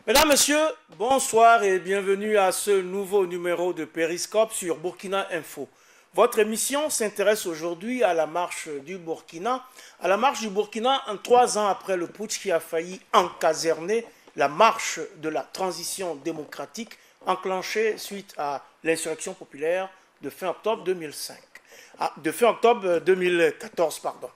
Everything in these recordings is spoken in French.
Mesdames, Messieurs, bonsoir et bienvenue à ce nouveau numéro de Périscope sur Burkina Info. Votre émission s'intéresse aujourd'hui à la marche du Burkina. À la marche du Burkina, 3 ans après le putsch qui a failli encaserner la marche de la transition démocratique enclenchée suite à l'insurrection populaire de fin octobre 2005. De fin octobre 2014, pardon.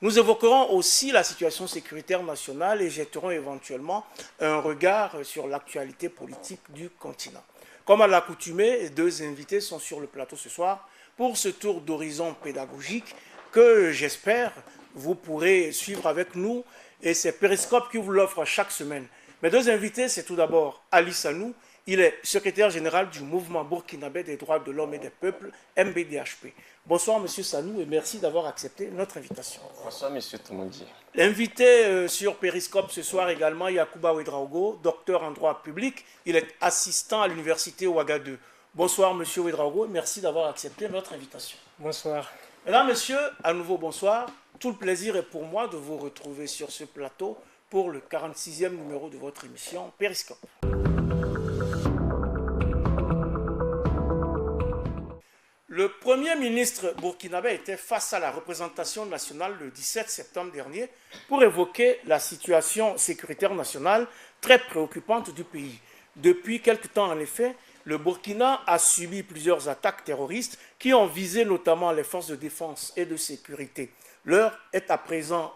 Nous évoquerons aussi la situation sécuritaire nationale et jetterons éventuellement un regard sur l'actualité politique du continent. Comme à l'accoutumée, 2 invités sont sur le plateau ce soir pour ce tour d'horizon pédagogique que j'espère vous pourrez suivre avec nous, et c'est Périscope qui vous l'offre chaque semaine. Mes 2 invités, c'est tout d'abord Ali Sanou. Il est secrétaire général du mouvement burkinabé des droits de l'homme et des peuples, MBDHP. Bonsoir, Monsieur Sanou, et merci d'avoir accepté notre invitation. Bonsoir, Monsieur Toumoudi. L'invité sur Périscope ce soir également, Yacouba Ouedraogo, docteur en droit public. Il est assistant à l'université Ouagadougou. Bonsoir, Monsieur Ouedraogo, et merci d'avoir accepté notre invitation. Bonsoir. Mesdames, Messieurs, à nouveau bonsoir. Tout le plaisir est pour moi de vous retrouver sur ce plateau pour le 46e numéro de votre émission Périscope. Le Premier ministre burkinabé était face à la représentation nationale le 17 septembre dernier pour évoquer la situation sécuritaire nationale très préoccupante du pays. Depuis quelque temps, en effet, le Burkina a subi plusieurs attaques terroristes qui ont visé notamment les forces de défense et de sécurité. L'heure est à présent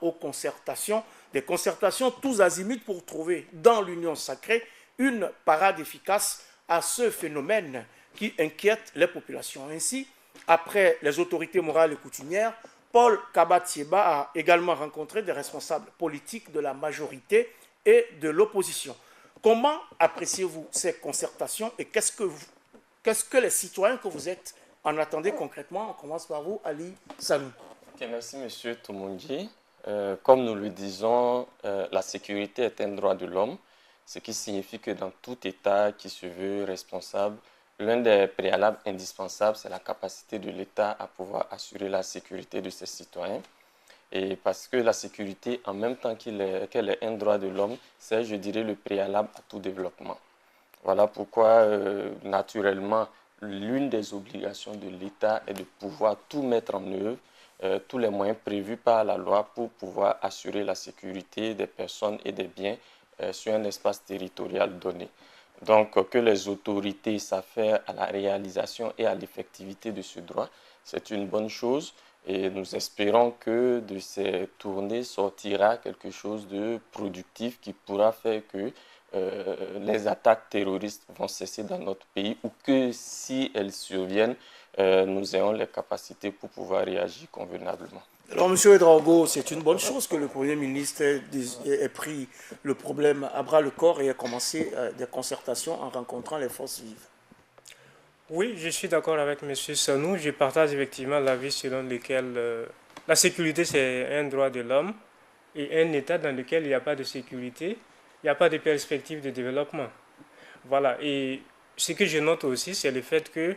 des concertations tous azimuts pour trouver dans l'Union sacrée une parade efficace à ce phénomène qui inquiète les populations. Ainsi, après les autorités morales et coutumières, Paul Kabatieba a également rencontré des responsables politiques de la majorité et de l'opposition. Comment appréciez-vous ces concertations et qu'est-ce que les citoyens que vous êtes en attendaient concrètement? On commence par vous, Ali Sanou. Okay, merci, Monsieur Toumoudi. Comme nous le disons, la sécurité est un droit de l'homme, ce qui signifie que dans tout État qui se veut responsable, l'un des préalables indispensables, c'est la capacité de l'État à pouvoir assurer la sécurité de ses citoyens. Et parce que la sécurité, en même temps qu'elle est un droit de l'homme, c'est, je dirais, le préalable à tout développement. Voilà pourquoi, naturellement, l'une des obligations de l'État est de pouvoir tout mettre en œuvre, tous les moyens prévus par la loi pour pouvoir assurer la sécurité des personnes et des biens sur un espace territorial donné. Donc, que les autorités s'affairent à la réalisation et à l'effectivité de ce droit, c'est une bonne chose. Et nous espérons que de ces tournées sortira quelque chose de productif qui pourra faire que les attaques terroristes vont cesser dans notre pays ou que si elles surviennent, nous ayons les capacités pour pouvoir réagir convenablement. Alors, M. Ouedraogo, c'est une bonne chose que le Premier ministre ait pris le problème à bras le corps et ait commencé des concertations en rencontrant les forces vives. Oui, je suis d'accord avec M. Sanou. Je partage effectivement l'avis selon lequel la sécurité, c'est un droit de l'homme. Et un État dans lequel il n'y a pas de sécurité, il n'y a pas de perspective de développement. Voilà. Et ce que je note aussi, c'est le fait que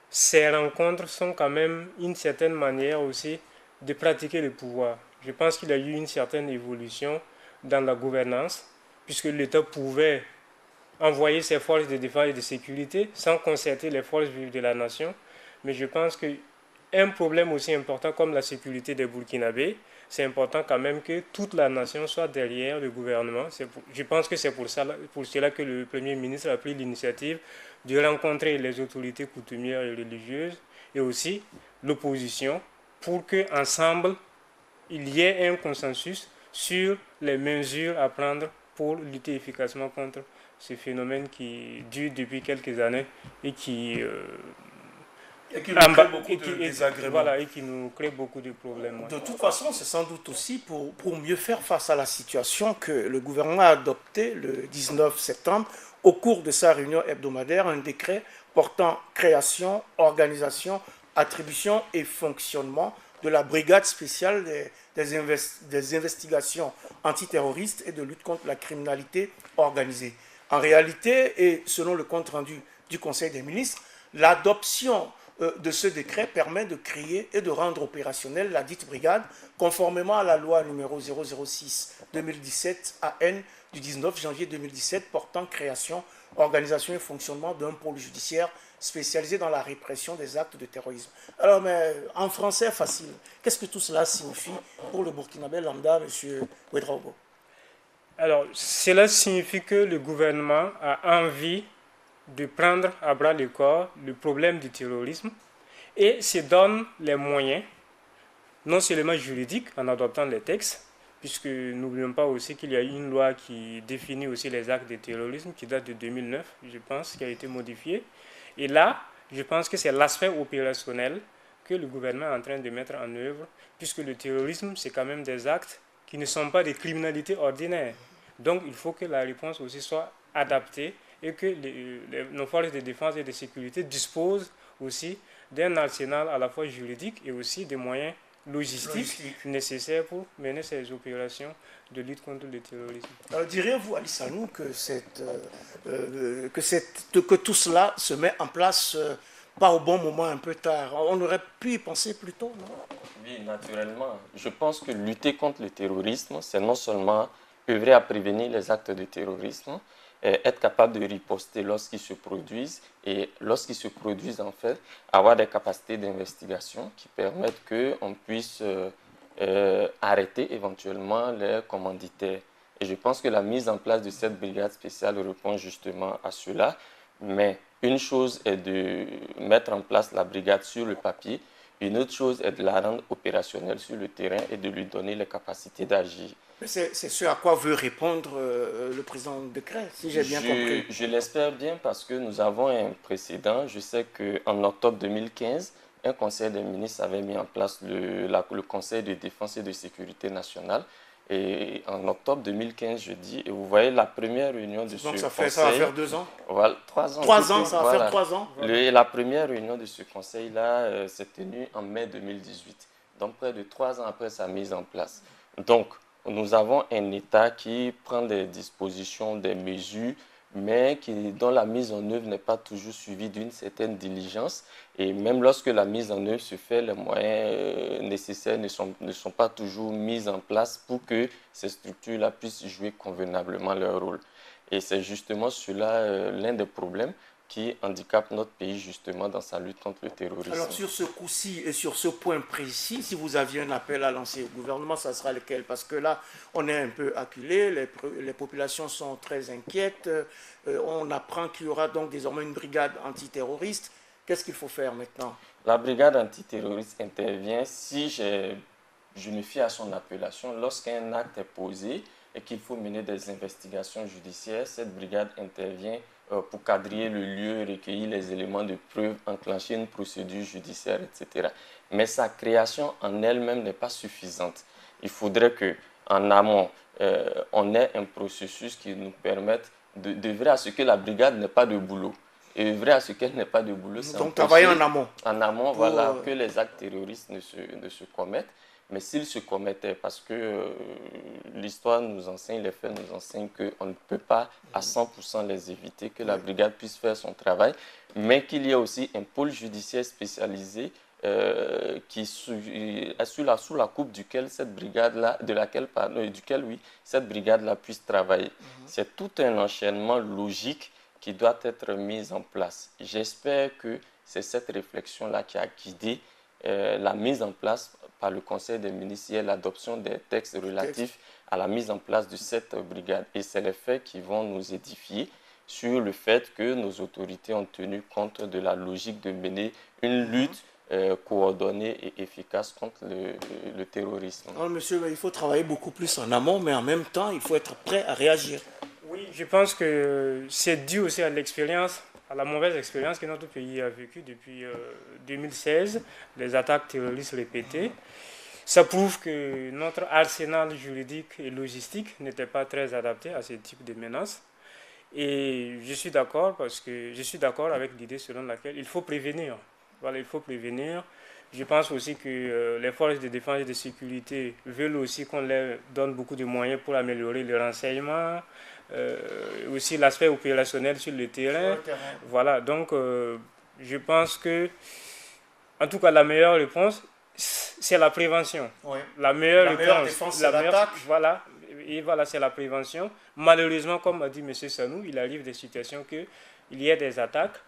ces rencontres sont quand même une certaine manière aussi de pratiquer le pouvoir. Je pense qu'il y a eu une certaine évolution dans la gouvernance, puisque l'État pouvait envoyer ses forces de défense et de sécurité sans concerter les forces vives de la nation. Mais je pense qu'un problème aussi important comme la sécurité des Burkinabés, c'est important quand même que toute la nation soit derrière le gouvernement. Je pense que c'est pour cela que le Premier ministre a pris l'initiative de rencontrer les autorités coutumières et religieuses et aussi l'opposition pour qu'ensemble, il y ait un consensus sur les mesures à prendre pour lutter efficacement contre ce phénomène qui dure depuis quelques années et qui nous crée beaucoup de désagréments. Voilà, et qui nous crée beaucoup de problèmes. De toute façon, c'est sans doute aussi pour mieux faire face à la situation que le gouvernement a adopté le 19 septembre, au cours de sa réunion hebdomadaire, un décret portant création, organisation, attribution et fonctionnement de la brigade spéciale des investigations antiterroristes et de lutte contre la criminalité organisée. En réalité, et selon le compte rendu du Conseil des ministres, l'adoption de ce décret permet de créer et de rendre opérationnelle la dite brigade, conformément à la loi numéro 006-2017 AN du 19 janvier 2017 portant création, organisation et fonctionnement d'un pôle judiciaire spécialisé dans la répression des actes de terrorisme. Alors, mais en français facile, qu'est-ce que tout cela signifie pour le Burkinabé lambda, M. Ouedraogo? Alors, cela signifie que le gouvernement a envie de prendre à bras le corps le problème du terrorisme et se donne les moyens, non seulement juridiques en adoptant les textes, puisque n'oublions pas aussi qu'il y a une loi qui définit aussi les actes de terrorisme qui date de 2009, je pense, qui a été modifiée. Et là, je pense que c'est l'aspect opérationnel que le gouvernement est en train de mettre en œuvre, puisque le terrorisme, c'est quand même des actes qui ne sont pas des criminalités ordinaires. Donc, il faut que la réponse aussi soit adaptée et que nos forces de défense et de sécurité disposent aussi d'un arsenal à la fois juridique et aussi des moyens logistiques nécessaires pour mener ces opérations de lutte contre le terrorisme. Alors, diriez-vous, Ali Sanou, que tout cela se met en place pas au bon moment, un peu tard? On aurait pu y penser plus tôt, non? Oui, naturellement. Je pense que lutter contre le terrorisme, c'est non seulement œuvrer à prévenir les actes de terrorisme, être capable de riposter lorsqu'ils se produisent et lorsqu'ils se produisent, en fait, avoir des capacités d'investigation qui permettent qu'on puisse arrêter éventuellement les commanditaires. Et je pense que la mise en place de cette brigade spéciale répond justement à cela. Mais une chose est de mettre en place la brigade sur le papier, une autre chose est de la rendre opérationnelle sur le terrain et de lui donner les capacités d'agir. C'est ce à quoi veut répondre le président Décret, si j'ai bien compris. Je l'espère bien parce que nous avons un précédent. Je sais qu'en octobre 2015, un conseil des ministres avait mis en place le Conseil de défense et de sécurité nationale. Et en octobre 2015, je dis, et vous voyez la première réunion de ce conseil. Donc ça va faire 2 ans? Voilà, 3 ans. 3 ans, ça va faire 3 ans. La première réunion de ce conseil-là s'est tenue en mai 2018. Donc près de 3 ans après sa mise en place. Donc, nous avons un État qui prend des dispositions, des mesures, mais dont la mise en œuvre n'est pas toujours suivie d'une certaine diligence. Et même lorsque la mise en œuvre se fait, les moyens nécessaires ne sont pas toujours mis en place pour que ces structures-là puissent jouer convenablement leur rôle. Et c'est justement cela l'un des problèmes qui handicape notre pays justement dans sa lutte contre le terrorisme. Alors sur ce coup-ci et sur ce point précis, si vous aviez un appel à lancer au gouvernement, ça sera lequel? Parce que là, on est un peu acculé, les populations sont très inquiètes, on apprend qu'il y aura donc désormais une brigade antiterroriste. Qu'est-ce qu'il faut faire maintenant? La brigade antiterroriste intervient si je me fie à son appellation, lorsqu'un acte est posé et qu'il faut mener des investigations judiciaires, cette brigade intervient pour quadriller le lieu, recueillir les éléments de preuve, enclencher une procédure judiciaire, etc. Mais sa création en elle-même n'est pas suffisante. Il faudrait qu'en amont, on ait un processus qui nous permette d'œuvrer à ce que la brigade n'ait pas de boulot. Et œuvrer à ce qu'elle n'ait pas de boulot, c'est donc travailler en amont. En amont, voilà, que les actes terroristes ne se commettent. Mais s'ils se commettaient, parce que l'histoire nous enseigne, les faits nous enseignent qu'on ne peut pas à 100% les éviter, que la brigade puisse faire son travail, mais qu'il y a aussi un pôle judiciaire spécialisé sous la coupe duquel cette brigade-là, cette brigade-là puisse travailler. C'est tout un enchaînement logique qui doit être mis en place. J'espère que c'est cette réflexion-là qui a guidé la mise en place par le Conseil des ministres et l'adoption des textes relatifs à la mise en place de cette brigade. Et c'est les faits qui vont nous édifier sur le fait que nos autorités ont tenu compte de la logique de mener une lutte coordonnée et efficace contre le terrorisme. Alors, monsieur, il faut travailler beaucoup plus en amont, mais en même temps, il faut être prêt à réagir. Oui, je pense que c'est dû aussi à l'expérience, à la mauvaise expérience que notre pays a vécue depuis 2016, les attaques terroristes répétées. Ça prouve que notre arsenal juridique et logistique n'était pas très adapté à ce type de menaces. Et je suis d'accord avec l'idée selon laquelle il faut prévenir. Voilà, il faut prévenir. Je pense aussi que les forces de défense et de sécurité veulent aussi qu'on leur donne beaucoup de moyens pour améliorer le renseignement, aussi l'aspect opérationnel sur le terrain. Voilà, donc je pense que En tout cas, la meilleure réponse, c'est la prévention. Ouais. La meilleure réponse, défense, c'est l'attaque. voilà, et voilà, c'est la prévention. Malheureusement, comme a dit M. Sanou, il arrive des situations qu'il y ait des attaques.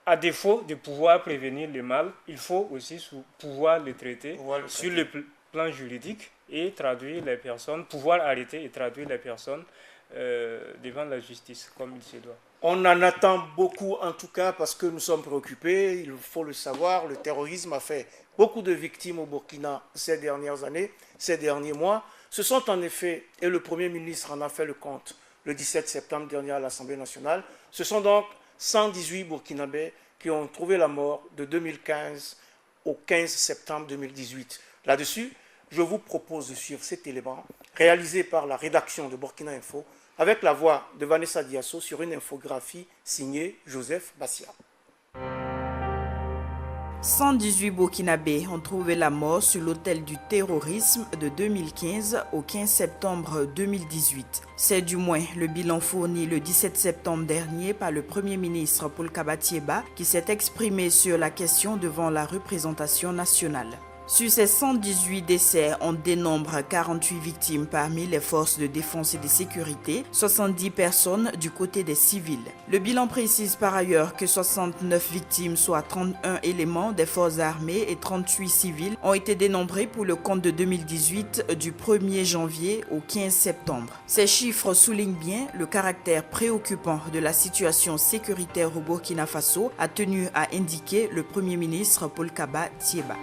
À défaut de pouvoir prévenir le mal, il faut aussi pouvoir le traiter sur le plan juridique et traduire les personnes, pouvoir arrêter et traduire les personnes devant la justice comme il se doit. On en attend beaucoup en tout cas parce que nous sommes préoccupés, il faut le savoir, le terrorisme a fait beaucoup de victimes au Burkina ces dernières années, ces derniers mois. Ce sont en effet, et le Premier ministre en a fait le compte le 17 septembre dernier à l'Assemblée nationale, ce sont donc 118 Burkinabés qui ont trouvé la mort de 2015 au 15 septembre 2018. Là-dessus, je vous propose de suivre cet élément réalisé par la rédaction de Burkina Info avec la voix de Vanessa Diasso sur une infographie signée Joseph Bassia. 118 Burkinabés ont trouvé la mort sur l'autel du terrorisme de 2015 au 15 septembre 2018. C'est du moins le bilan fourni le 17 septembre dernier par le Premier ministre Paul Kaba Thiéba qui s'est exprimé sur la question devant la représentation nationale. Sur ces 118 décès, on dénombre 48 victimes parmi les forces de défense et de sécurité, 70 personnes du côté des civils. Le bilan précise par ailleurs que 69 victimes, soit 31 éléments des forces armées et 38 civils, ont été dénombrés pour le compte de 2018 du 1er janvier au 15 septembre. Ces chiffres soulignent bien le caractère préoccupant de la situation sécuritaire au Burkina Faso, a tenu à indiquer le Premier ministre Paul Kaba Thiéba.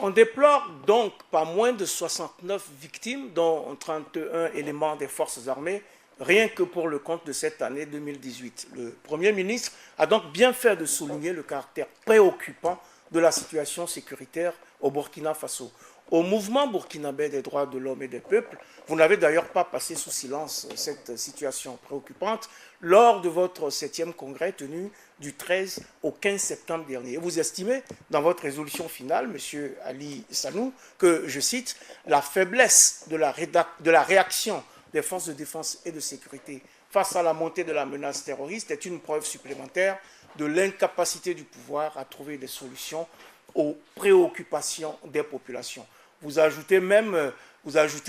On déplore donc pas moins de 69 victimes, dont 31 éléments des forces armées, rien que pour le compte de cette année 2018. Le Premier ministre a donc bien fait de souligner le caractère préoccupant de la situation sécuritaire au Burkina Faso. Au mouvement burkinabé des droits de l'homme et des peuples, vous n'avez d'ailleurs pas passé sous silence cette situation préoccupante lors de votre 7e congrès tenu du 13 au 15 septembre dernier. Vous estimez, dans votre résolution finale, M. Ali Sanou, que, je cite, la faiblesse de la réaction des forces de défense et de sécurité face à la montée de la menace terroriste est une preuve supplémentaire de l'incapacité du pouvoir à trouver des solutions aux préoccupations des populations. Vous ajoutez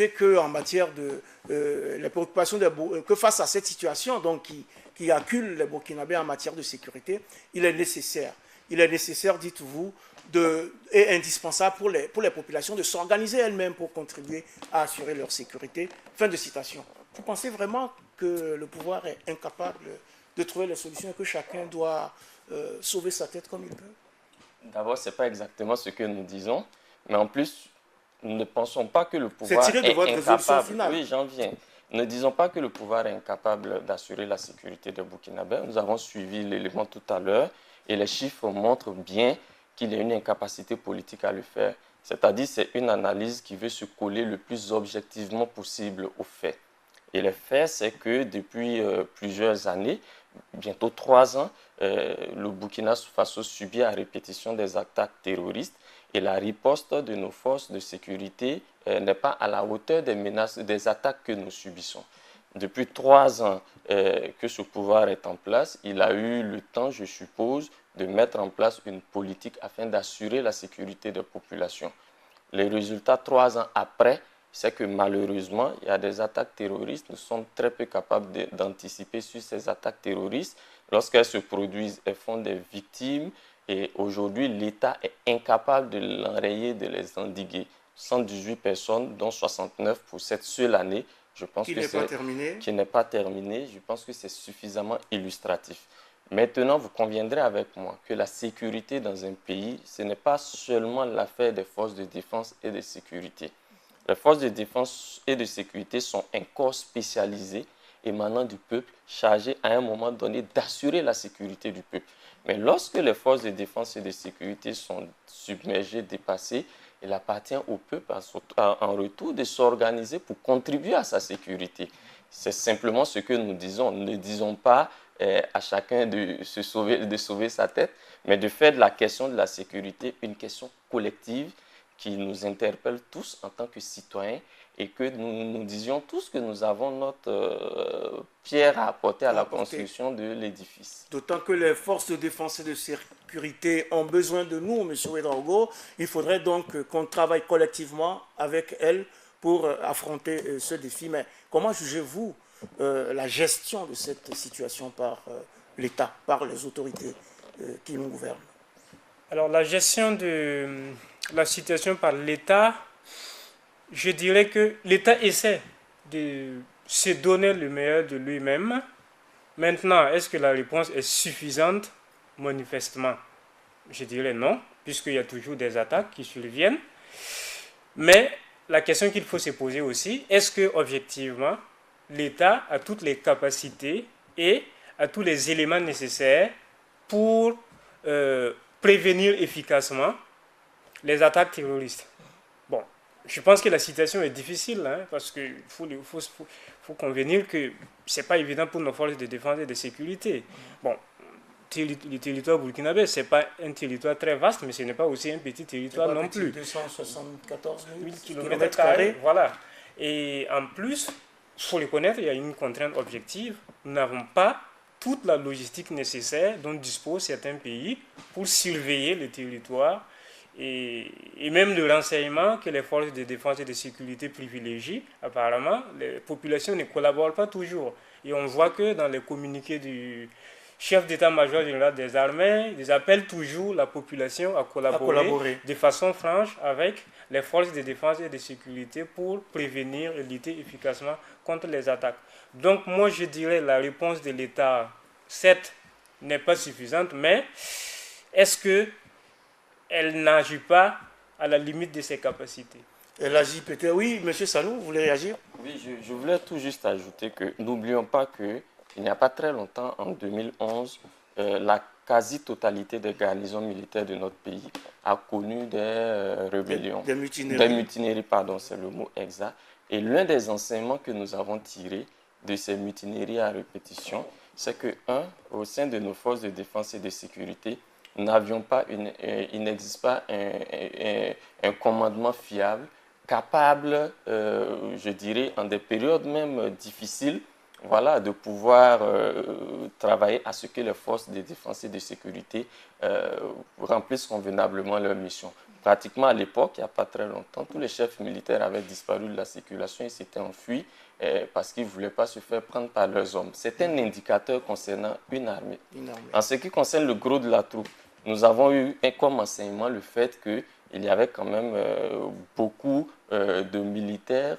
que en matière de les préoccupations que face à cette situation donc qui accule les Burkinabés en matière de sécurité, il est nécessaire, dites-vous, et indispensable pour les populations de s'organiser elles-mêmes pour contribuer à assurer leur sécurité. Fin de citation. Vous pensez vraiment que le pouvoir est incapable de trouver les solutions et que chacun doit sauver sa tête comme il peut? D'abord, ce n'est pas exactement ce que nous disons, mais en plus, nous ne pensons pas que le pouvoir c'est tiré de votre résolution finale. Oui, j'en viens. Ne disons pas que le pouvoir est incapable d'assurer la sécurité des Burkinabés. Nous avons suivi l'élément tout à l'heure et les chiffres montrent bien qu'il y a une incapacité politique à le faire. C'est-à-dire c'est une analyse qui veut se coller le plus objectivement possible aux faits. Et les faits, c'est que depuis plusieurs années, bientôt 3 ans, le Burkina Faso subit à répétition des attaques terroristes et la riposte de nos forces de sécurité n'est pas à la hauteur des menaces, des attaques que nous subissons. Depuis 3 ans que ce pouvoir est en place, il a eu le temps, je suppose, de mettre en place une politique afin d'assurer la sécurité des populations. Les résultats 3 ans après, c'est que malheureusement, il y a des attaques terroristes. Nous sommes très peu capables d'anticiper sur ces attaques terroristes. Lorsqu'elles se produisent, elles font des victimes. Et aujourd'hui, l'État est incapable de l'enrayer, de les endiguer. 118 personnes, dont 69 pour cette seule année. Je pense qui n'est pas terminé. Je pense que c'est suffisamment illustratif. Maintenant, vous conviendrez avec moi que la sécurité dans un pays, ce n'est pas seulement l'affaire des forces de défense et de sécurité. Les forces de défense et de sécurité sont un corps spécialisé émanant du peuple, chargé à un moment donné d'assurer la sécurité du peuple. Mais lorsque les forces de défense et de sécurité sont submergées, dépassées, il appartient au peuple en retour de s'organiser pour contribuer à sa sécurité. C'est simplement ce que nous disons. Nous ne disons pas à chacun de sauver sa tête, mais de faire de la question de la sécurité une question collective qui nous interpelle tous en tant que citoyens et que nous disions tous que nous avons notre pierre à apporter à la construction de l'édifice. D'autant que les forces de défense et de sécurité ont besoin de nous, M. Ouedraogo. Il faudrait donc qu'on travaille collectivement avec elles pour affronter ce défi. Mais comment jugez-vous la gestion de cette situation par l'État, par les autorités qui nous gouvernent? Alors, la gestion de la situation par l'État, je dirais que l'État essaie de se donner le meilleur de lui-même. Maintenant, est-ce que la réponse est suffisante? Manifestement, je dirais non, puisqu'il y a toujours des attaques qui surviennent. Mais la question qu'il faut se poser aussi, est-ce que objectivement, l'État a toutes les capacités et a tous les éléments nécessaires pour prévenir efficacement les attaques terroristes? Bon, je pense que la situation est difficile, hein, parce qu'il faut convenir que ce n'est pas évident pour nos forces de défense et de sécurité. Bon, le territoire burkinabé, ce n'est pas un territoire très vaste, mais ce n'est pas aussi un petit territoire non plus. 274 000 km², voilà. Et en plus, il faut reconnaître, il y a une contrainte objective. Nous n'avons pas toute la logistique nécessaire dont disposent certains pays pour surveiller le territoire et même le renseignement que les forces de défense et de sécurité privilégient. Apparemment, les populations ne collaborent pas toujours. Et on voit que dans les communiqués du chef d'état-major général des armées, ils appellent toujours la population à collaborer de façon franche avec les forces de défense et de sécurité pour prévenir et lutter efficacement contre les attaques. Donc moi je dirais la réponse de l'État, certes, n'est pas suffisante, mais est-ce qu'elle n'agit pas à la limite de ses capacités? Elle agit peut-être. Oui, M. Sanou, vous voulez réagir? Oui, je voulais tout juste ajouter que n'oublions pas qu'il n'y a pas très longtemps, en 2011, la quasi-totalité des garnisons militaires de notre pays a connu des rébellions. Des mutineries. Des mutineries, pardon, c'est le mot exact. Et l'un des enseignements que nous avons tirés de ces mutineries à répétition, c'est que, au sein de nos forces de défense et de sécurité, il n'existe pas un commandement fiable, capable, je dirais, en des périodes même difficiles, voilà, de pouvoir travailler à ce que les forces de défense et de sécurité remplissent convenablement leur mission. Pratiquement à l'époque, il n'y a pas très longtemps, tous les chefs militaires avaient disparu de la circulation et s'étaient enfuis parce qu'ils ne voulaient pas se faire prendre par leurs hommes. C'est un indicateur concernant une armée. En ce qui concerne le gros de la troupe, nous avons eu comme enseignement le fait qu'il y avait quand même beaucoup de militaires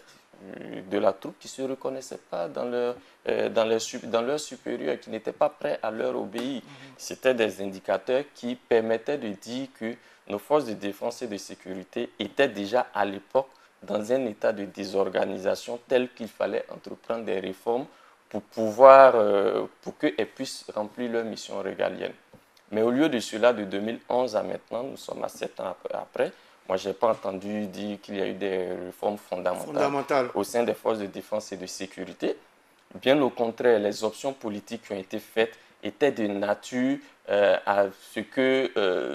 de la troupe qui ne se reconnaissaient pas dans leurs supérieurs, qui n'étaient pas prêts à leur obéir. C'était des indicateurs qui permettaient de dire que nos forces de défense et de sécurité étaient déjà à l'époque dans un état de désorganisation tel qu'il fallait entreprendre des réformes pour qu'elles puissent remplir leur mission régalienne. Mais au lieu de cela, de 2011 à maintenant, nous sommes à 7 ans après, moi je n'ai pas entendu dire qu'il y a eu des réformes fondamentales au sein des forces de défense et de sécurité. Bien au contraire, les options politiques qui ont été faites étaient de nature à ce que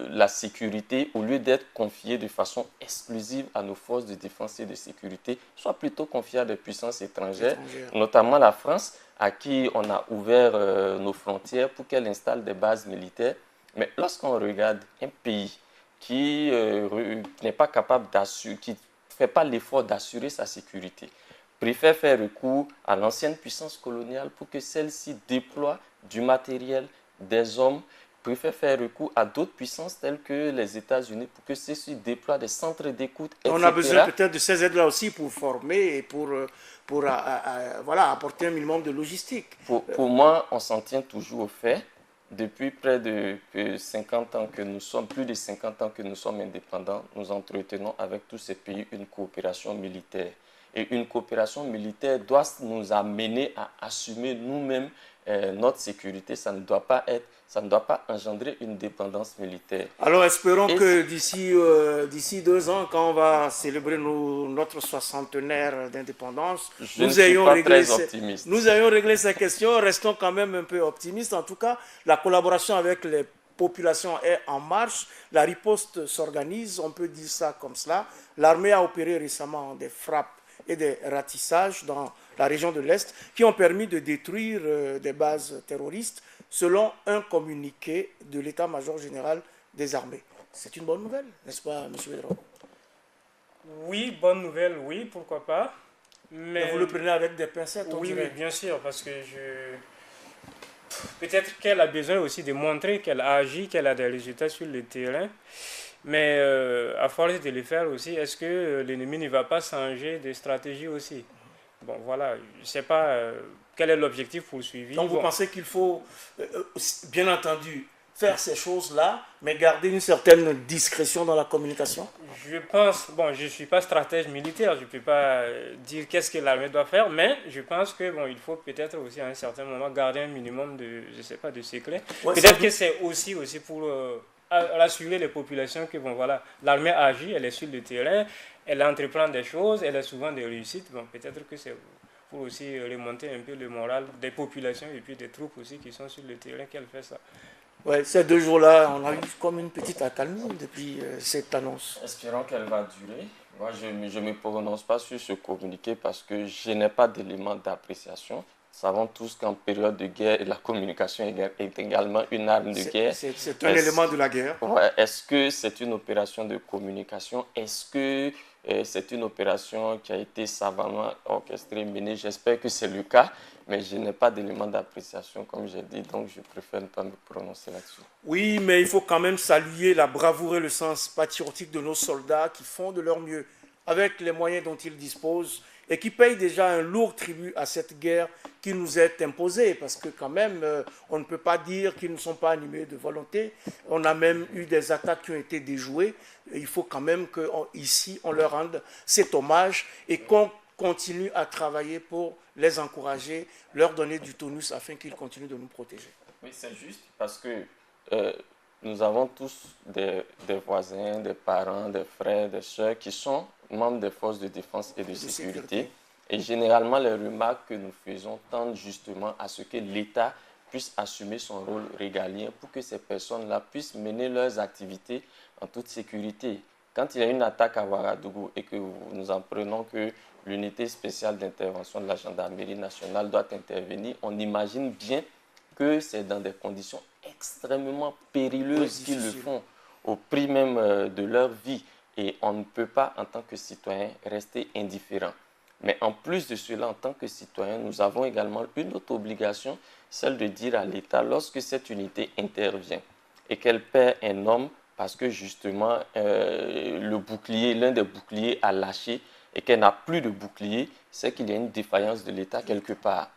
la sécurité, au lieu d'être confiée de façon exclusive à nos forces de défense et de sécurité, soit plutôt confiée à des puissances étrangères, notamment la France, à qui on a ouvert nos frontières pour qu'elle installe des bases militaires. Mais lorsqu'on regarde un pays qui n'est pas capable d'assurer, qui ne fait pas l'effort d'assurer sa sécurité, préfère faire recours à l'ancienne puissance coloniale pour que celle-ci déploie du matériel, des hommes, préfère faire recours à d'autres puissances telles que les États-Unis pour que ceux-ci déploient des centres d'écoute, etc. On a besoin peut-être de ces aides-là aussi pour former et pour voilà, apporter un minimum de logistique. Pour moi, on s'en tient toujours au fait. Depuis près de 50 ans que nous sommes, plus de 50 ans que nous sommes indépendants, nous entretenons avec tous ces pays une coopération militaire. Et une coopération militaire doit nous amener à assumer nous-mêmes notre sécurité. Ça ne doit pas engendrer une dépendance militaire. Alors espérons que d'ici 2 ans, quand on va célébrer notre 60aire d'indépendance, nous ayons réglé ces questions. Restons quand même un peu optimistes. En tout cas, la collaboration avec les populations est en marche. La riposte s'organise, on peut dire ça comme cela. L'armée a opéré récemment des frappes et des ratissages dans la région de l'Est qui ont permis de détruire des bases terroristes selon un communiqué de l'état-major général des armées. C'est une bonne nouvelle, n'est-ce pas, M. Védro? Oui, bonne nouvelle, oui, pourquoi pas. Mais vous le prenez avec des pincettes, on oui, dirait. Oui, bien sûr, parce que peut-être qu'elle a besoin aussi de montrer qu'elle agit, qu'elle a des résultats sur le terrain. Mais à force de le faire aussi, est-ce que l'ennemi ne va pas changer de stratégie aussi? Bon, voilà, je ne sais pas quel est l'objectif poursuivi. Donc vous pensez qu'il faut, bien entendu, faire ces choses-là, mais garder une certaine discrétion dans la communication? Je pense, bon, je ne suis pas stratège militaire, je ne peux pas dire qu'est-ce que l'armée doit faire, mais je pense que bon, il faut peut-être aussi à un certain moment garder un minimum de, je sais pas, de secret. Ouais, peut-être que c'est aussi pour rassurer les populations que bon, voilà, l'armée agit, elle est sur le terrain, elle entreprend des choses, elle a souvent des réussites. Bon, peut-être que c'est pour aussi remonter un peu le moral des populations et puis des troupes aussi qui sont sur le terrain qu'elle fait ça. Ouais, ces 2 jours-là, on a eu comme une petite accalmie depuis cette annonce. Espérons qu'elle va durer. Moi, je ne me prononce pas sur ce communiqué parce que je n'ai pas d'éléments d'appréciation. Nous savons tous qu'en période de guerre, la communication est également une arme de guerre. C'est un élément de la guerre. Ouais, est-ce que c'est une opération de communication? Est-ce que c'est une opération qui a été savamment orchestrée, menée? J'espère que c'est le cas. Mais je n'ai pas d'éléments d'appréciation, comme j'ai dit, donc je préfère ne pas me prononcer là-dessus. Oui, mais il faut quand même saluer la bravoure et le sens patriotique de nos soldats qui font de leur mieux avec les moyens dont ils disposent et qui payent déjà un lourd tribut à cette guerre qui nous est imposée, parce que quand même, on ne peut pas dire qu'ils ne sont pas animés de volonté. On a même eu des attaques qui ont été déjouées. Et il faut quand même qu'ici, on leur rende cet hommage et qu'on continue à travailler pour les encourager, leur donner du tonus afin qu'ils continuent de nous protéger. Oui, c'est juste parce que nous avons tous des voisins, des parents, des frères, des soeurs qui sont membres des forces de défense et de sécurité. Et généralement, les remarques que nous faisons tendent justement à ce que l'État puisse assumer son rôle régalien pour que ces personnes-là puissent mener leurs activités en toute sécurité. Quand il y a une attaque à Ouagadougou et que nous apprenons que l'unité spéciale d'intervention de la gendarmerie nationale doit intervenir, on imagine bien que c'est dans des conditions extrêmement périlleuses qu'ils le font, au prix même de leur vie. Et on ne peut pas, en tant que citoyen, rester indifférent. Mais en plus de cela, en tant que citoyen, nous avons également une autre obligation, celle de dire à l'État, lorsque cette unité intervient et qu'elle perd un homme, parce que justement, l'un des boucliers a lâché et qu'elle n'a plus de bouclier, c'est qu'il y a une défaillance de l'État quelque part.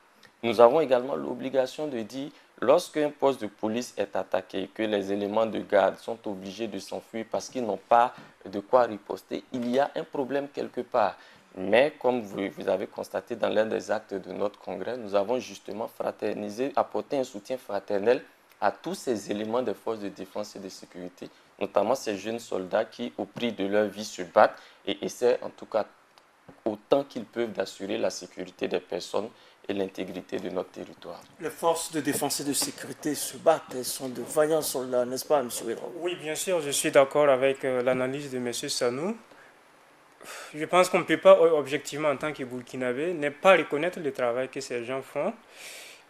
Nous avons également l'obligation de dire, lorsqu'un poste de police est attaqué, que les éléments de garde sont obligés de s'enfuir parce qu'ils n'ont pas de quoi riposter, il y a un problème quelque part. Mais comme vous avez constaté dans l'un des actes de notre congrès, nous avons justement fraternisé, apporté un soutien fraternel à tous ces éléments des forces de défense et de sécurité, notamment ces jeunes soldats qui, au prix de leur vie, se battent et essaient en tout cas autant qu'ils peuvent d'assurer la sécurité des personnes et l'intégrité de notre territoire. Les forces de défense et de sécurité se battent, elles sont de vaillants soldats, n'est-ce pas, M. Védro? Oui, bien sûr, je suis d'accord avec l'analyse de M. Sanou. Je pense qu'on ne peut pas, objectivement, en tant que Burkinabé, ne pas reconnaître le travail que ces gens font.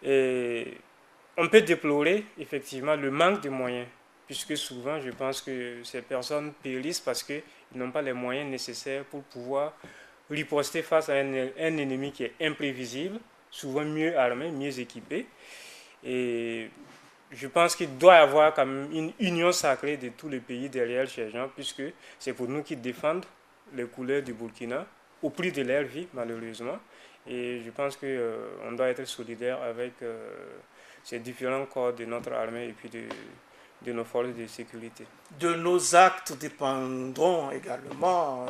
Et on peut déplorer, effectivement, le manque de moyens, puisque souvent, je pense que ces personnes périssent parce qu'ils n'ont pas les moyens nécessaires pour pouvoir riposter face à un ennemi qui est imprévisible, souvent mieux armé, mieux équipé. Et je pense qu'il doit y avoir quand même une union sacrée de tous les pays derrière ces gens, puisque c'est pour nous qui défendent les couleurs du Burkina, au prix de leur vie, malheureusement. Et je pense qu'on doit être solidaire avec ces différents corps de notre armée et puis de nos forces de sécurité. De nos actes dépendront également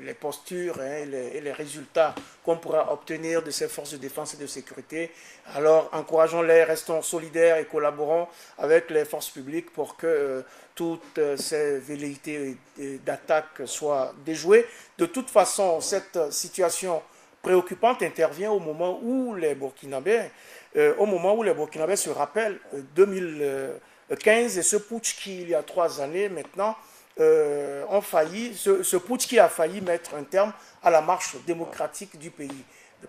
les postures et les résultats qu'on pourra obtenir de ces forces de défense et de sécurité. Alors, encourageons-les, restons solidaires et collaborons avec les forces publiques pour que toutes ces velléités d'attaque soient déjouées. De toute façon, cette situation préoccupante intervient au moment où les Burkinabés se rappellent 2015 et ce putsch qui, il y a 3 années maintenant, ont failli, ce putsch qui a failli mettre un terme à la marche démocratique du pays.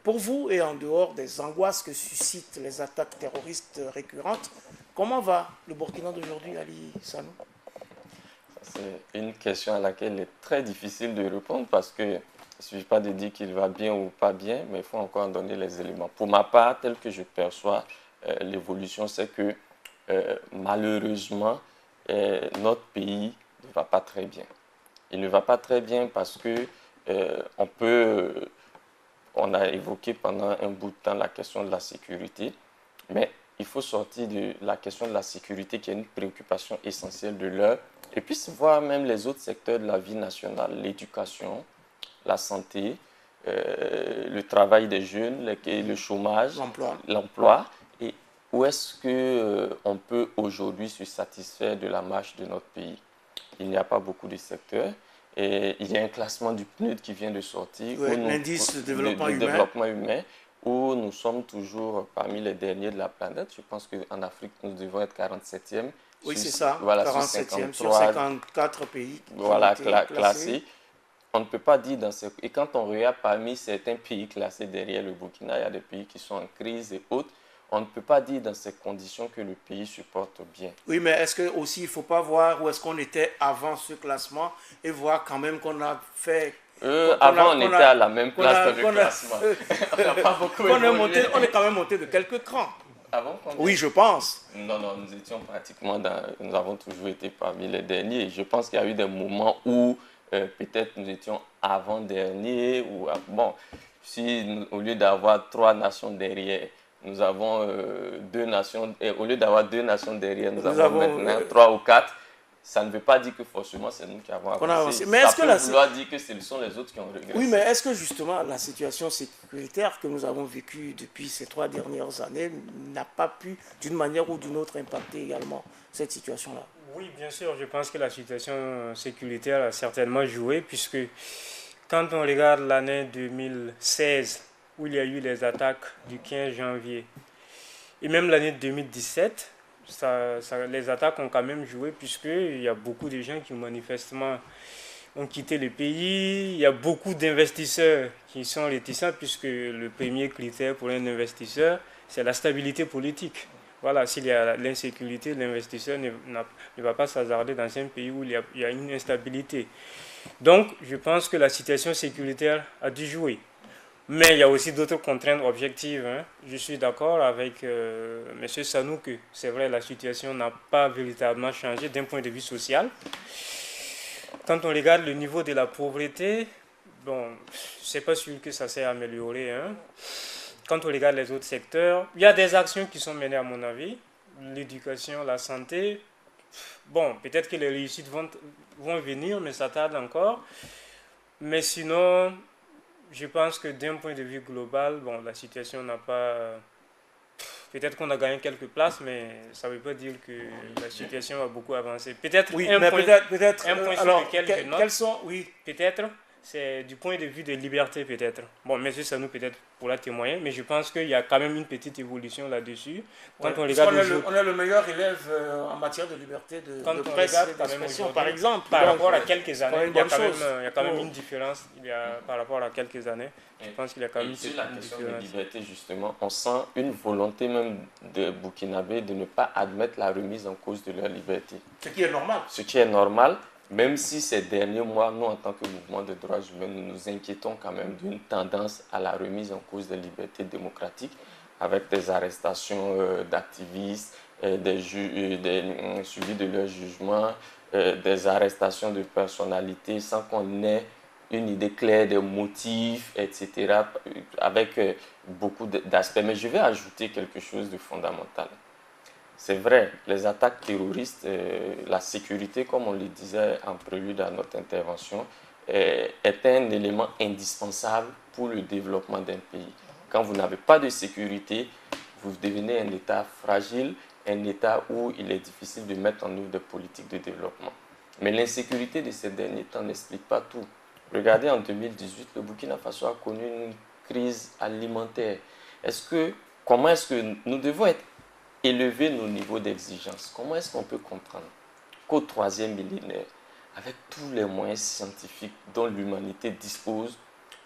Pour vous, et en dehors des angoisses que suscitent les attaques terroristes récurrentes, comment va le Burkina d'aujourd'hui, Ali Sanou? C'est une question à laquelle il est très difficile de répondre parce qu'il ne suffit pas de dire qu'il va bien ou pas bien, mais il faut encore donner les éléments. Pour ma part, tel que je perçois l'évolution, c'est que malheureusement, notre pays ne va pas très bien. Il ne va pas très bien parce que on a évoqué pendant un bout de temps la question de la sécurité, mais il faut sortir de la question de la sécurité qui est une préoccupation essentielle de l'heure, et puis voir même les autres secteurs de la vie nationale, l'éducation, la santé, le travail des jeunes, le chômage, l'emploi, et où est-ce qu'on peut aujourd'hui se satisfaire de la marche de notre pays. Il n'y a pas beaucoup de secteurs. Et il y a un classement du PNUD qui vient de sortir, oui, l'indice de développement humain, où nous sommes toujours parmi les derniers de la planète. Je pense qu'en Afrique, nous devons être 47e. Oui, c'est ça, voilà, 47e sur 54 pays voilà, classés. On ne peut pas dire dans ce... Et quand on regarde parmi certains pays classés derrière le Burkina, il y a des pays qui sont en crise et autres. On ne peut pas dire dans ces conditions que le pays se porte bien. Oui, mais est-ce que aussi il ne faut pas voir où est-ce qu'on était avant ce classement et voir quand même qu'on a fait... Avant, on était à la même place dans le classement. On n'a pas beaucoup évolué. On est quand même monté de quelques crans. Avant combien? Oui, je pense. Non, nous étions pratiquement nous avons toujours été parmi les derniers. Je pense qu'il y a eu des moments où peut-être nous étions avant-derniers. Bon, si au lieu d'avoir 3 nations derrière, nous avons 2 nations, et au lieu d'avoir 2 nations derrière, nous avons maintenant 3 ou 4. Ça ne veut pas dire que forcément c'est nous qui avons avancé. Mais ça peut vouloir dire que ce sont les autres qui ont régressé. Oui, mais est-ce que justement la situation sécuritaire que nous avons vécue depuis ces 3 dernières années n'a pas pu, d'une manière ou d'une autre, impacter également cette situation-là? Oui, bien sûr, je pense que la situation sécuritaire a certainement joué, puisque quand on regarde l'année 2016, où il y a eu les attaques du 15 janvier, et même l'année 2017, les attaques ont quand même joué, puisqu'il y a beaucoup de gens qui manifestement ont quitté le pays. Il y a beaucoup d'investisseurs qui sont réticents, puisque le premier critère pour un investisseur, c'est la stabilité politique. Voilà, s'il y a l'insécurité, l'investisseur ne va pas s'hasarder dans un pays où il y a une instabilité. Donc, je pense que la situation sécuritaire a dû jouer. Mais il y a aussi d'autres contraintes objectives. Je suis d'accord avec M. Sanou que c'est vrai, la situation n'a pas véritablement changé d'un point de vue social. Quand on regarde le niveau de la pauvreté, bon, je ne sais pas sûr que ça s'est amélioré. Quand on regarde les autres secteurs, il y a des actions qui sont menées à mon avis. L'éducation, la santé. Bon, peut-être que les réussites vont venir, mais ça tarde encore. Mais sinon, je pense que d'un point de vue global, bon, la situation n'a pas... Peut-être qu'on a gagné quelques places, mais ça ne veut pas dire que la situation a beaucoup avancé. Peut-être oui, un point alors, sur lequel je note, quels sont, oui. peut-être, c'est du point de vue de liberté peut-être. Bon, M. Sanou peut-être pourra témoigner, mais je pense qu'il y a quand même une petite évolution là-dessus. Quand on regarde on est le meilleur élève en matière de liberté de presse et d'expression, par exemple. Par rapport à quelques années, il y a quand même une différence par rapport à quelques années. Je pense qu'il y a quand même une sur la question de différence. liberté, justement, on sent une volonté même des Burkinabés de ne pas admettre la remise en cause de leur liberté. Ce qui est normal. Ce qui est normal. Même si ces derniers mois, nous, en tant que mouvement de droits humains, nous nous inquiétons quand même d'une tendance à la remise en cause des libertés démocratiques, avec des arrestations d'activistes, des suivis de leur jugement, des arrestations de personnalités sans qu'on ait une idée claire des motifs, etc., avec beaucoup d'aspects. Mais je vais ajouter quelque chose de fondamental. C'est vrai, les attaques terroristes, la sécurité, comme on le disait en prélude à notre intervention, est un élément indispensable pour le développement d'un pays. Quand vous n'avez pas de sécurité, vous devenez un État fragile, un État où il est difficile de mettre en œuvre des politiques de développement. Mais l'insécurité de ces derniers temps n'explique pas tout. Regardez, en 2018, le Burkina Faso a connu une crise alimentaire. Comment est-ce que nous devons élever nos niveaux d'exigence? Comment est-ce qu'on peut comprendre qu'au 3e millénaire, avec tous les moyens scientifiques dont l'humanité dispose,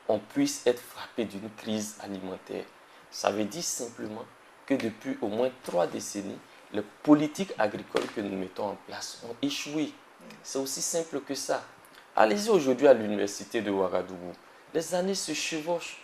on puisse être frappé d'une crise alimentaire. Ça veut dire simplement que depuis au moins 3 décennies, les politiques agricoles que nous mettons en place ont échoué. C'est aussi simple que ça. Allez-y aujourd'hui à l'université de Ouagadougou. Les années se chevauchent.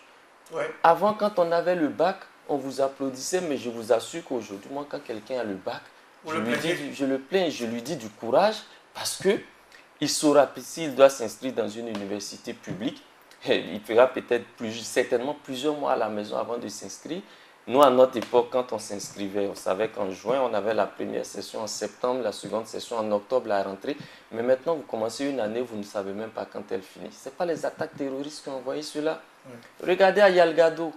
Ouais. Avant, quand on avait le bac, on vous applaudissait, mais je vous assure qu'aujourd'hui, moi, quand quelqu'un a le bac, je le plains, je lui dis du courage, parce qu'il saura s'il doit s'inscrire dans une université publique, il fera peut-être certainement plusieurs mois à la maison avant de s'inscrire. Nous, à notre époque, quand on s'inscrivait, on savait qu'en juin, on avait la première session, en septembre, la seconde session, en octobre, la rentrée. Mais maintenant, vous commencez une année, vous ne savez même pas quand elle finit. Ce n'est pas les attaques terroristes qui ont envoyé cela. Regardez à Yalgado,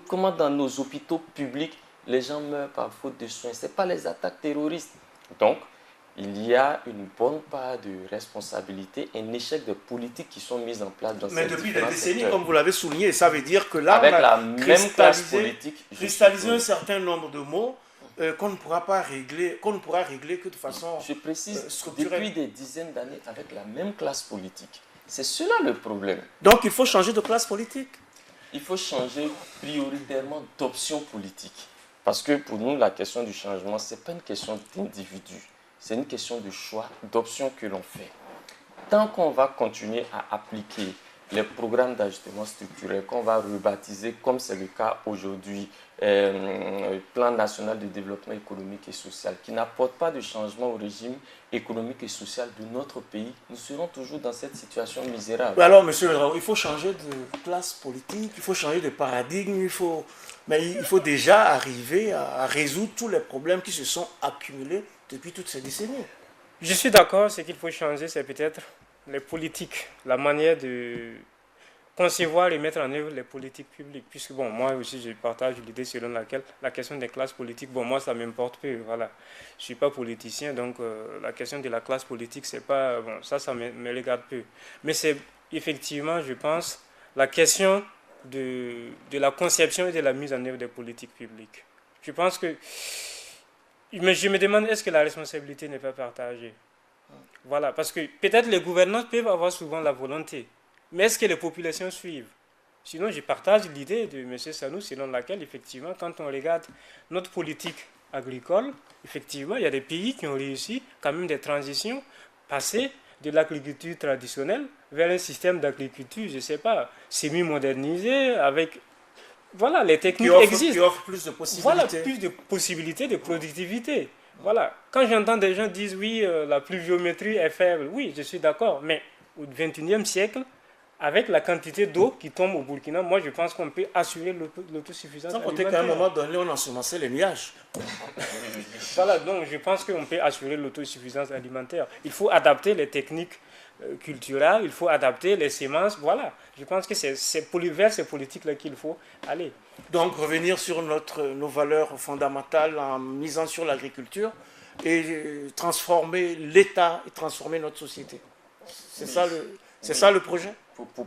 comment dans nos hôpitaux publics, les gens meurent par faute de soins. Ce n'est pas les attaques terroristes. Donc, il y a une bonne part de responsabilité, un échec de politiques qui sont mises en place dans ces différents secteurs. Mais depuis des décennies, comme vous l'avez souligné, ça veut dire que là, avec la même classe politique, cristalliser un certain nombre de mots qu'on ne pourra pas régler, que de façon je précise, structurelle. Depuis des dizaines d'années, avec la même classe politique. C'est cela le problème. Donc il faut changer de classe politique. Il faut changer prioritairement d'option politique. Parce que pour nous, la question du changement, ce n'est pas une question d'individu. C'est une question de choix, d'options que l'on fait. Tant qu'on va continuer à appliquer les programmes d'ajustement structurel qu'on va rebaptiser, comme c'est le cas aujourd'hui, Plan national de développement économique et social, qui n'apporte pas de changement au régime économique et social de notre pays, nous serons toujours dans cette situation misérable. Alors, monsieur le Raoult, il faut changer de classe politique, il faut changer de paradigme, mais il faut déjà arriver à résoudre tous les problèmes qui se sont accumulés depuis toutes ces décennies. Je suis d'accord, ce qu'il faut changer, c'est peut-être les politiques, la manière de concevoir et mettre en œuvre les politiques publiques. Puisque, bon, moi aussi, je partage l'idée selon laquelle la question des classes politiques, bon, moi, ça m'importe peu, voilà. Je ne suis pas politicien, donc la question de la classe politique, c'est pas, bon, ça me regarde peu. Mais c'est effectivement, je pense, la question de la conception et de la mise en œuvre des politiques publiques. Je pense que mais je me demande, est-ce que la responsabilité n'est pas partagée? Voilà, parce que peut-être les gouvernants peuvent avoir souvent la volonté, mais est-ce que les populations suivent? Sinon, je partage l'idée de M. Sanou, selon laquelle, effectivement, quand on regarde notre politique agricole, effectivement, il y a des pays qui ont réussi quand même des transitions, passer de l'agriculture traditionnelle vers un système d'agriculture, je ne sais pas, semi-modernisé, avec... Voilà, les techniques existent. Qui offrent plus de possibilités. Voilà, plus de possibilités de productivité. Voilà. Quand j'entends des gens dire oui, la pluviométrie est faible, oui, je suis d'accord. Mais au XXIe siècle, avec la quantité d'eau qui tombe au Burkina, moi je pense qu'on peut assurer l'autosuffisance alimentaire. Sans compter qu'à un moment donné, on ensemençait les nuages. Voilà, donc je pense qu'on peut assurer l'autosuffisance alimentaire. Il faut adapter les techniques culturelles, il faut adapter les semences, voilà. Je pense que c'est vers ces politiques-là qu'il faut aller. Donc revenir sur nos valeurs fondamentales en misant sur l'agriculture et transformer l'État et transformer notre société. C'est ça le projet?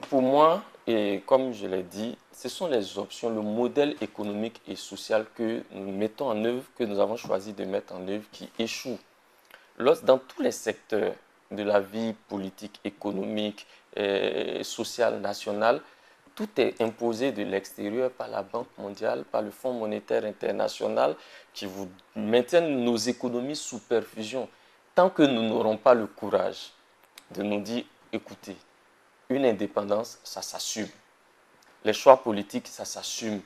Pour moi, et comme je l'ai dit, ce sont les options, le modèle économique et social que nous mettons en œuvre, que nous avons choisi de mettre en œuvre, qui échouent. Dans tous les secteurs de la vie politique, économique, sociale, nationale, tout est imposé de l'extérieur par la Banque mondiale, par le Fonds monétaire international, qui vous maintiennent nos économies sous perfusion. Tant que nous n'aurons pas le courage de nous dire, écoutez, une indépendance, ça s'assume. Les choix politiques, ça s'assume.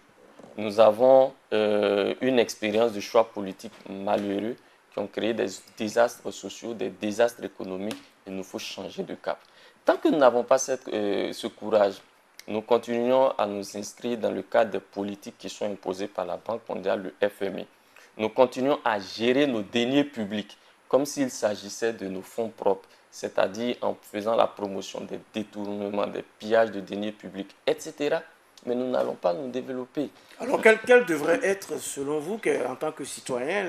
Nous avons une expérience de choix politiques malheureux qui ont créé des désastres sociaux, des désastres économiques. Il nous faut changer de cap. Tant que nous n'avons pas ce courage, nous continuons à nous inscrire dans le cadre des politiques qui sont imposées par la Banque mondiale, le FMI. Nous continuons à gérer nos deniers publics comme s'il s'agissait de nos fonds propres, c'est-à-dire en faisant la promotion des détournements, des pillages de deniers publics, etc. Mais nous n'allons pas nous développer. Alors, quelles devraient être, selon vous, en tant que citoyens,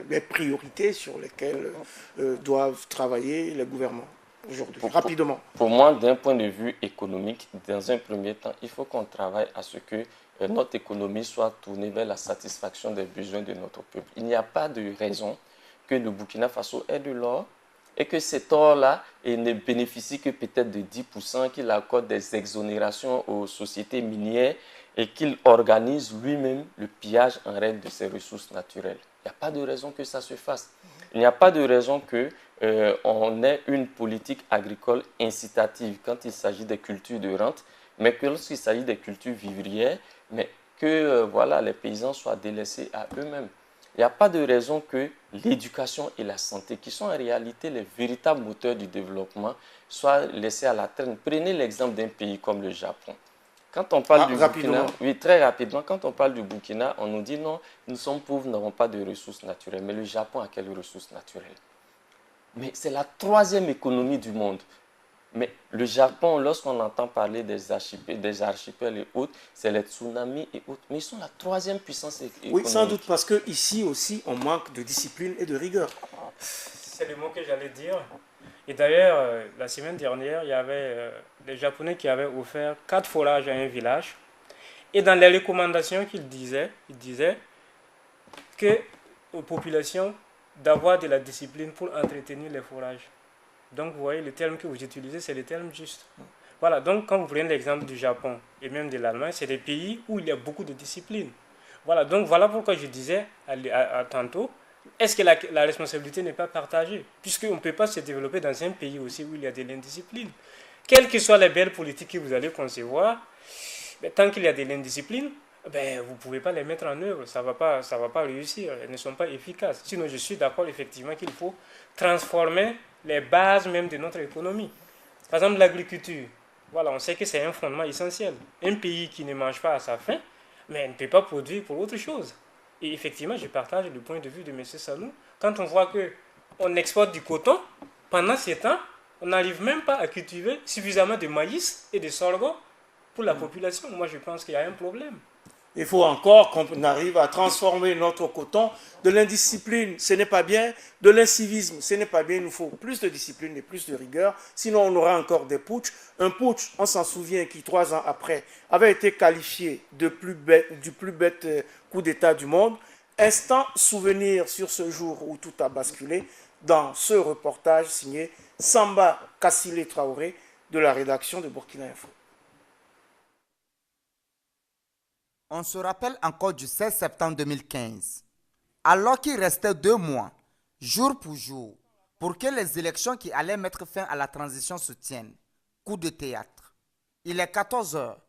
les priorités sur lesquelles doivent travailler les gouvernements aujourd'hui, rapidement? Pour moi, d'un point de vue économique, dans un premier temps, il faut qu'on travaille à ce que notre économie soit tournée vers la satisfaction des besoins de notre peuple. Il n'y a pas de raison que le Burkina Faso ait de l'or et que cet or-là ne bénéficie que peut-être de 10%, qu'il accorde des exonérations aux sociétés minières et qu'il organise lui-même le pillage en règle de ses ressources naturelles. Il n'y a pas de raison que ça se fasse. Il n'y a pas de raison qu'on ait une politique agricole incitative quand il s'agit des cultures de rente, mais que lorsqu'il s'agit des cultures vivrières, mais que les paysans soient délaissés à eux-mêmes. Il n'y a pas de raison que l'éducation et la santé, qui sont en réalité les véritables moteurs du développement, soient laissés à la traîne. Prenez l'exemple d'un pays comme le Japon. Quand on parle du Burkina, oui, très rapidement, quand on parle du Burkina, on nous dit non, nous sommes pauvres, nous n'avons pas de ressources naturelles. Mais le Japon a quelles ressources naturelles? Mais c'est la troisième économie du monde. Mais le Japon, lorsqu'on entend parler des archipels et autres, c'est les tsunamis et autres. Mais ils sont la troisième puissance économique. Oui, sans doute, parce qu'ici aussi, on manque de discipline et de rigueur. C'est le mot que j'allais dire. Et d'ailleurs, la semaine dernière, il y avait des Japonais qui avaient offert 4 forages à un village. Et dans les recommandations qu'ils disaient, ils disaient que aux populations d'avoir de la discipline pour entretenir les forages. Donc, vous voyez, le terme que vous utilisez, c'est le terme juste. Voilà, donc quand vous prenez l'exemple du Japon et même de l'Allemagne, c'est des pays où il y a beaucoup de discipline. Voilà, donc voilà pourquoi je disais tantôt, est-ce que la responsabilité n'est pas partagée? Puisqu'on ne peut pas se développer dans un pays aussi où il y a de l'indiscipline. Quelles que soient les belles politiques que vous allez concevoir, mais tant qu'il y a de l'indiscipline, vous ne pouvez pas les mettre en œuvre, ça va pas réussir, elles ne sont pas efficaces. Sinon, je suis d'accord effectivement qu'il faut transformer les bases même de notre économie. Par exemple, l'agriculture. Voilà, on sait que c'est un fondement essentiel. Un pays qui ne mange pas à sa faim, mais ne peut pas produire pour autre chose. Et effectivement, je partage le point de vue de M. Sanou. Quand on voit qu'on exporte du coton, pendant ces temps, on n'arrive même pas à cultiver suffisamment de maïs et de sorgho pour la population. Moi, je pense qu'il y a un problème. Il faut encore qu'on arrive à transformer notre coton. De l'indiscipline, ce n'est pas bien. De l'incivisme, ce n'est pas bien. Il nous faut plus de discipline et plus de rigueur. Sinon, on aura encore des putschs. Un putsch, on s'en souvient, qui 3 ans après avait été qualifié du plus bête coup d'État du monde. Instant souvenir sur ce jour où tout a basculé dans ce reportage signé Samba Kassile Traoré de la rédaction de Burkina Info. On se rappelle encore du 16 septembre 2015, alors qu'il restait 2 mois, jour pour jour, pour que les élections qui allaient mettre fin à la transition se tiennent. Coup de théâtre. Il est 14 heures.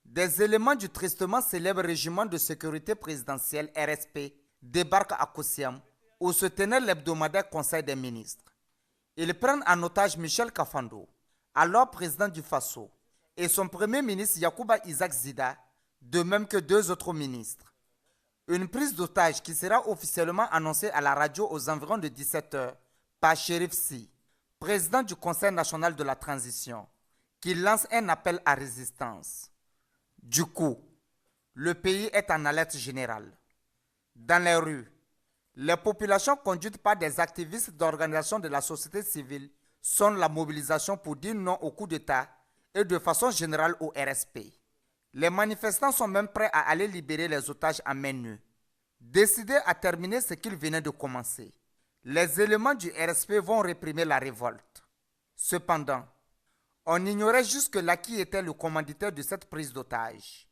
Des éléments du tristement célèbre régiment de sécurité présidentielle RSP débarquent à Kossiam, où se tenait l'hebdomadaire Conseil des ministres. Ils prennent en otage Michel Kafando, alors président du Faso, et son premier ministre Yacouba Isaac Zida, de même que 2 autres ministres. Une prise d'otage qui sera officiellement annoncée à la radio aux environs de 17 heures par Chérif Si, président du Conseil national de la transition, qui lance un appel à résistance. Du coup, le pays est en alerte générale. Dans les rues, les populations conduites par des activistes d'organisations de la société civile sonnent la mobilisation pour dire non au coup d'État et de façon générale au RSP. Les manifestants sont même prêts à aller libérer les otages à main nue. Décidés à terminer ce qu'ils venaient de commencer, les éléments du RSP vont réprimer la révolte. Cependant, on ignorait jusque-là qui était le commanditaire de cette prise d'otage.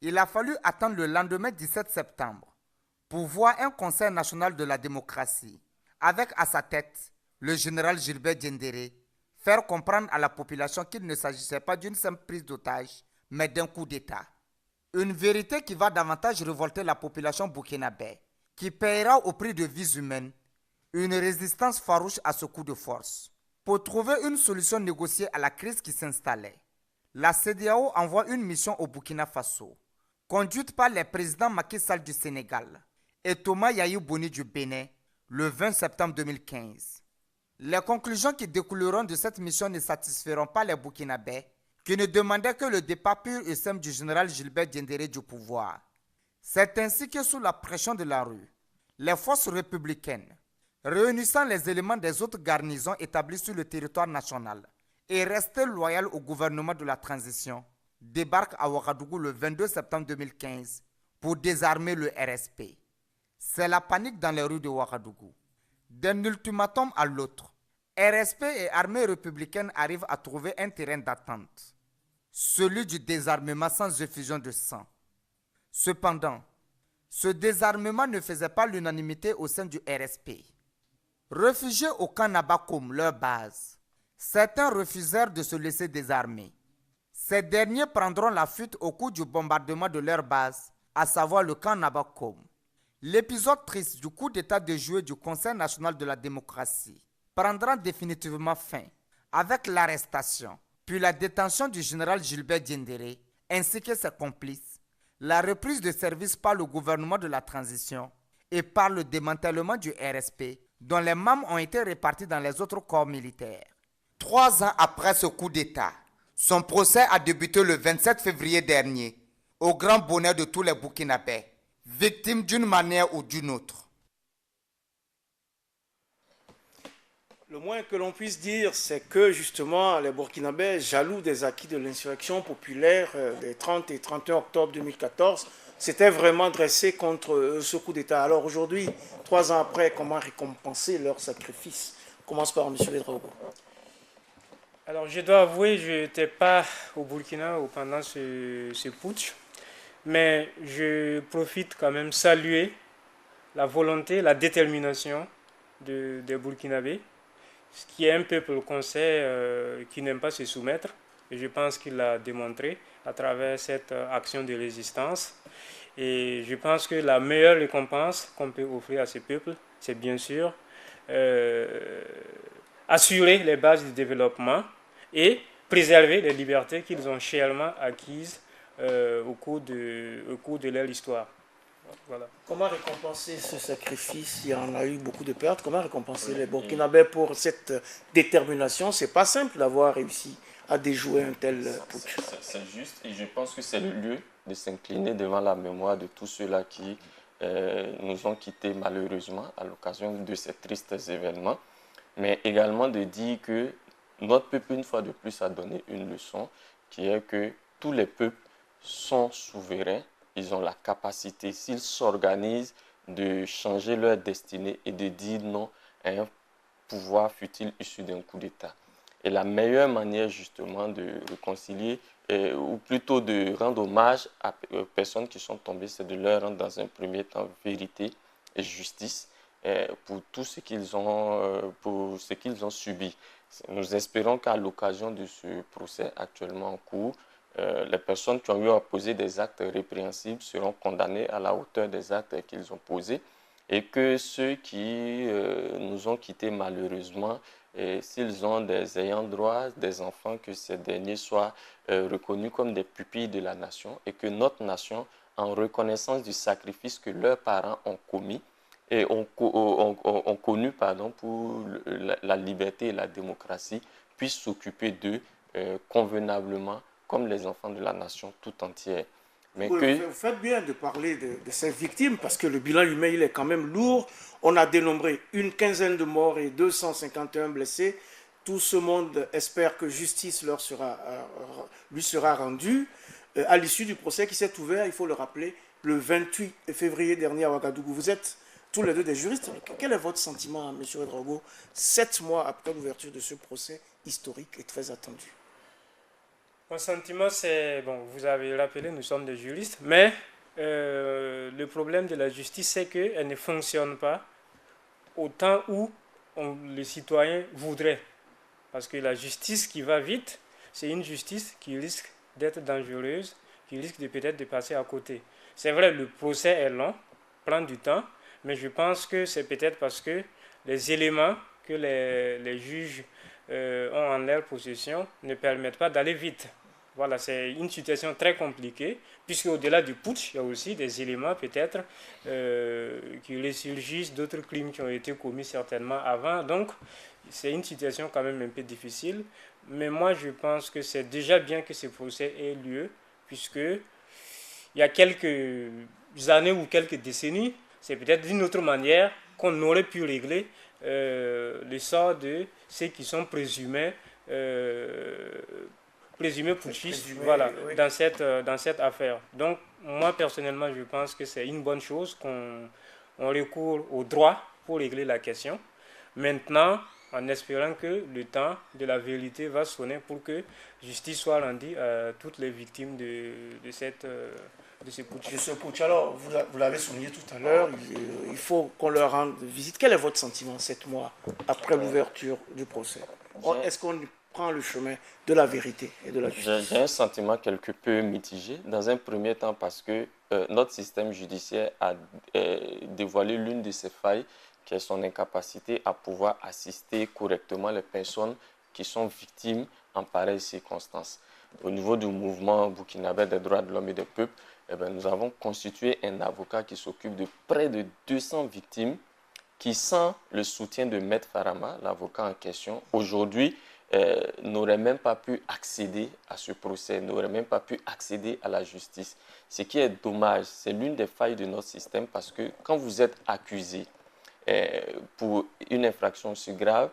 Il a fallu attendre le lendemain 17 septembre pour voir un Conseil national de la démocratie, avec à sa tête le général Gilbert Diendéré, faire comprendre à la population qu'il ne s'agissait pas d'une simple prise d'otage, mais d'un coup d'État. Une vérité qui va davantage révolter la population burkinabé, qui paiera au prix de vies humaines une résistance farouche à ce coup de force. Pour trouver une solution négociée à la crise qui s'installait, la CEDEAO envoie une mission au Burkina Faso, conduite par les présidents Macky Sall du Sénégal et Thomas Yayi Boni du Bénin le 20 septembre 2015. Les conclusions qui découleront de cette mission ne satisferont pas les Burkinabés, qui ne demandaient que le départ pur et simple du général Gilbert Diendéré du pouvoir. C'est ainsi que sous la pression de la rue, les forces républicaines, réunissant les éléments des autres garnisons établies sur le territoire national et restées loyales au gouvernement de la transition, débarquent à Ouagadougou le 22 septembre 2015 pour désarmer le RSP. C'est la panique dans les rues de Ouagadougou. D'un ultimatum à l'autre, RSP et armée républicaine arrivent à trouver un terrain d'attente, celui du désarmement sans effusion de sang. Cependant, ce désarmement ne faisait pas l'unanimité au sein du RSP. Réfugiés au camp Nabakoum, leur base, certains refusèrent de se laisser désarmer. Ces derniers prendront la fuite au cours du bombardement de leur base, à savoir le camp Nabakoum. L'épisode triste du coup d'état de juillet du Conseil national de la démocratie prendra définitivement fin avec l'arrestation, puis la détention du général Gilbert Diendéré ainsi que ses complices, la reprise de service par le gouvernement de la transition et par le démantèlement du RSP, dont les membres ont été répartis dans les autres corps militaires. 3 ans après ce coup d'État, son procès a débuté le 27 février dernier, au grand bonheur de tous les Burkinabés, victimes d'une manière ou d'une autre. Le moins que l'on puisse dire, c'est que justement les Burkinabés, jaloux des acquis de l'insurrection populaire des 30 et 31 octobre 2014, s'étaient vraiment dressés contre ce coup d'État. Alors aujourd'hui, 3 ans après, comment récompenser leur sacrifice? On commence par M. Ouédraogo. Alors je dois avouer, je n'étais pas au Burkina pendant ce putsch, mais je profite quand même saluer la volonté, la détermination des Burkinabés, qui est un peuple qu'on sait qui n'aime pas se soumettre, et je pense qu'il l'a démontré à travers cette action de résistance. Et je pense que la meilleure récompense qu'on peut offrir à ce peuple, c'est bien sûr assurer les bases du développement et préserver les libertés qu'ils ont chèrement acquises au cours de leur histoire. Voilà. Comment récompenser ce sacrifice? Il y en a eu beaucoup de pertes. Comment récompenser les Burkinabés pour cette détermination? C'est pas simple d'avoir réussi à déjouer un tel putsch. C'est juste, et je pense que c'est le lieu de s'incliner devant la mémoire de tous ceux-là qui nous ont quittés malheureusement à l'occasion de ces tristes événements, mais également de dire que notre peuple, une fois de plus, a donné une leçon qui est que tous les peuples sont souverains. Ils ont la capacité, s'ils s'organisent, de changer leur destinée et de dire non à un pouvoir fut-il issu d'un coup d'État. Et la meilleure manière justement de réconcilier, ou plutôt de rendre hommage aux personnes qui sont tombées, c'est de leur rendre dans un premier temps vérité et justice pour tout ce qu'ils ont subi. Nous espérons qu'à l'occasion de ce procès actuellement en cours, les personnes qui ont eu à poser des actes répréhensibles seront condamnées à la hauteur des actes qu'ils ont posés et que ceux qui nous ont quittés malheureusement, s'ils ont des ayants droit, des enfants, que ces derniers soient reconnus comme des pupilles de la nation et que notre nation, en reconnaissance du sacrifice que leurs parents ont commis et ont connu pour la liberté et la démocratie, puisse s'occuper d'eux convenablement comme les enfants de la nation tout entière. Mais vous faites bien de parler de ces victimes parce que le bilan humain il est quand même lourd. On a dénombré une quinzaine de morts et 251 blessés. Tout ce monde espère que justice lui sera rendue à l'issue du procès qui s'est ouvert, il faut le rappeler, le 28 février dernier à Ouagadougou. Vous êtes tous les deux des juristes. Quel est votre sentiment, M. Ouédraogo, 7 mois après l'ouverture de ce procès historique et très attendu? Mon sentiment, c'est, bon, vous avez rappelé, nous sommes des juristes, mais le problème de la justice, c'est qu'elle ne fonctionne pas autant où les citoyens voudraient. Parce que la justice qui va vite, c'est une justice qui risque d'être dangereuse, qui risque de peut-être de passer à côté. C'est vrai, le procès est long, prend du temps, mais je pense que c'est peut-être parce que les éléments que les juges ont en leur possession ne permettent pas d'aller vite. Voilà, c'est une situation très compliquée, puisque au-delà du putsch, il y a aussi des éléments peut-être qui ressurgissent, d'autres crimes qui ont été commis certainement avant. Donc, c'est une situation quand même un peu difficile. Mais moi, je pense que c'est déjà bien que ce procès ait lieu, puisque il y a quelques années ou quelques décennies, c'est peut-être d'une autre manière qu'on aurait pu régler le sort de ceux qui sont présumés putschistes, voilà, oui, dans cette affaire. Donc, moi, personnellement, je pense que c'est une bonne chose qu'on recourt au droit pour régler la question. Maintenant, en espérant que le temps de la vérité va sonner pour que justice soit rendue à toutes les victimes de ce putsch. De ce putsch. Alors, vous l'avez souligné tout à l'heure, il faut qu'on leur rende visite. Quel est votre sentiment 7 mois après l'ouverture du procès? Est-ce qu'on prend le chemin de la vérité et de la justice? J'ai un sentiment quelque peu mitigé. Dans un premier temps, parce que notre système judiciaire a dévoilé l'une de ses failles, qui est son incapacité à pouvoir assister correctement les personnes qui sont victimes en pareilles circonstances. Au niveau du mouvement burkinabé des droits de l'homme et des peuples, nous avons constitué un avocat qui s'occupe de près de 200 victimes qui, sans le soutien de Maître Farama, l'avocat en question, aujourd'hui, n'aurait même pas pu accéder à ce procès, n'aurait même pas pu accéder à la justice. Ce qui est dommage, c'est l'une des failles de notre système parce que quand vous êtes accusé pour une infraction si grave,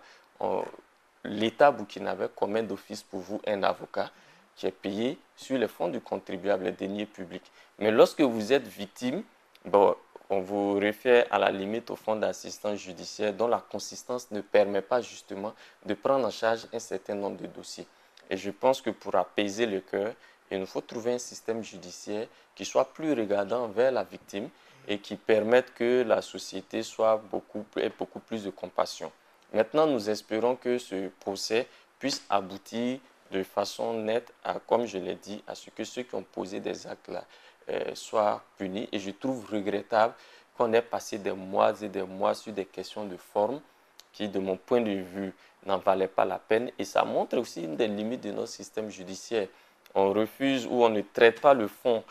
l'État burkinabé commet d'office pour vous un avocat qui est payé sur les fonds du contribuable, les deniers publics. Mais lorsque vous êtes victime, on vous réfère à la limite au fonds d'assistance judiciaire dont la consistance ne permet pas justement de prendre en charge un certain nombre de dossiers. Et je pense que pour apaiser le cœur, il nous faut trouver un système judiciaire qui soit plus regardant vers la victime et qui permette que la société ait beaucoup plus de compassion. Maintenant, nous espérons que ce procès puisse aboutir de façon nette, comme je l'ai dit, à ce que ceux qui ont posé des actes-là soient punis. Et je trouve regrettable qu'on ait passé des mois et des mois sur des questions de forme qui, de mon point de vue, n'en valaient pas la peine. Et ça montre aussi une des limites de notre système judiciaire. On refuse ou on ne traite pas le fond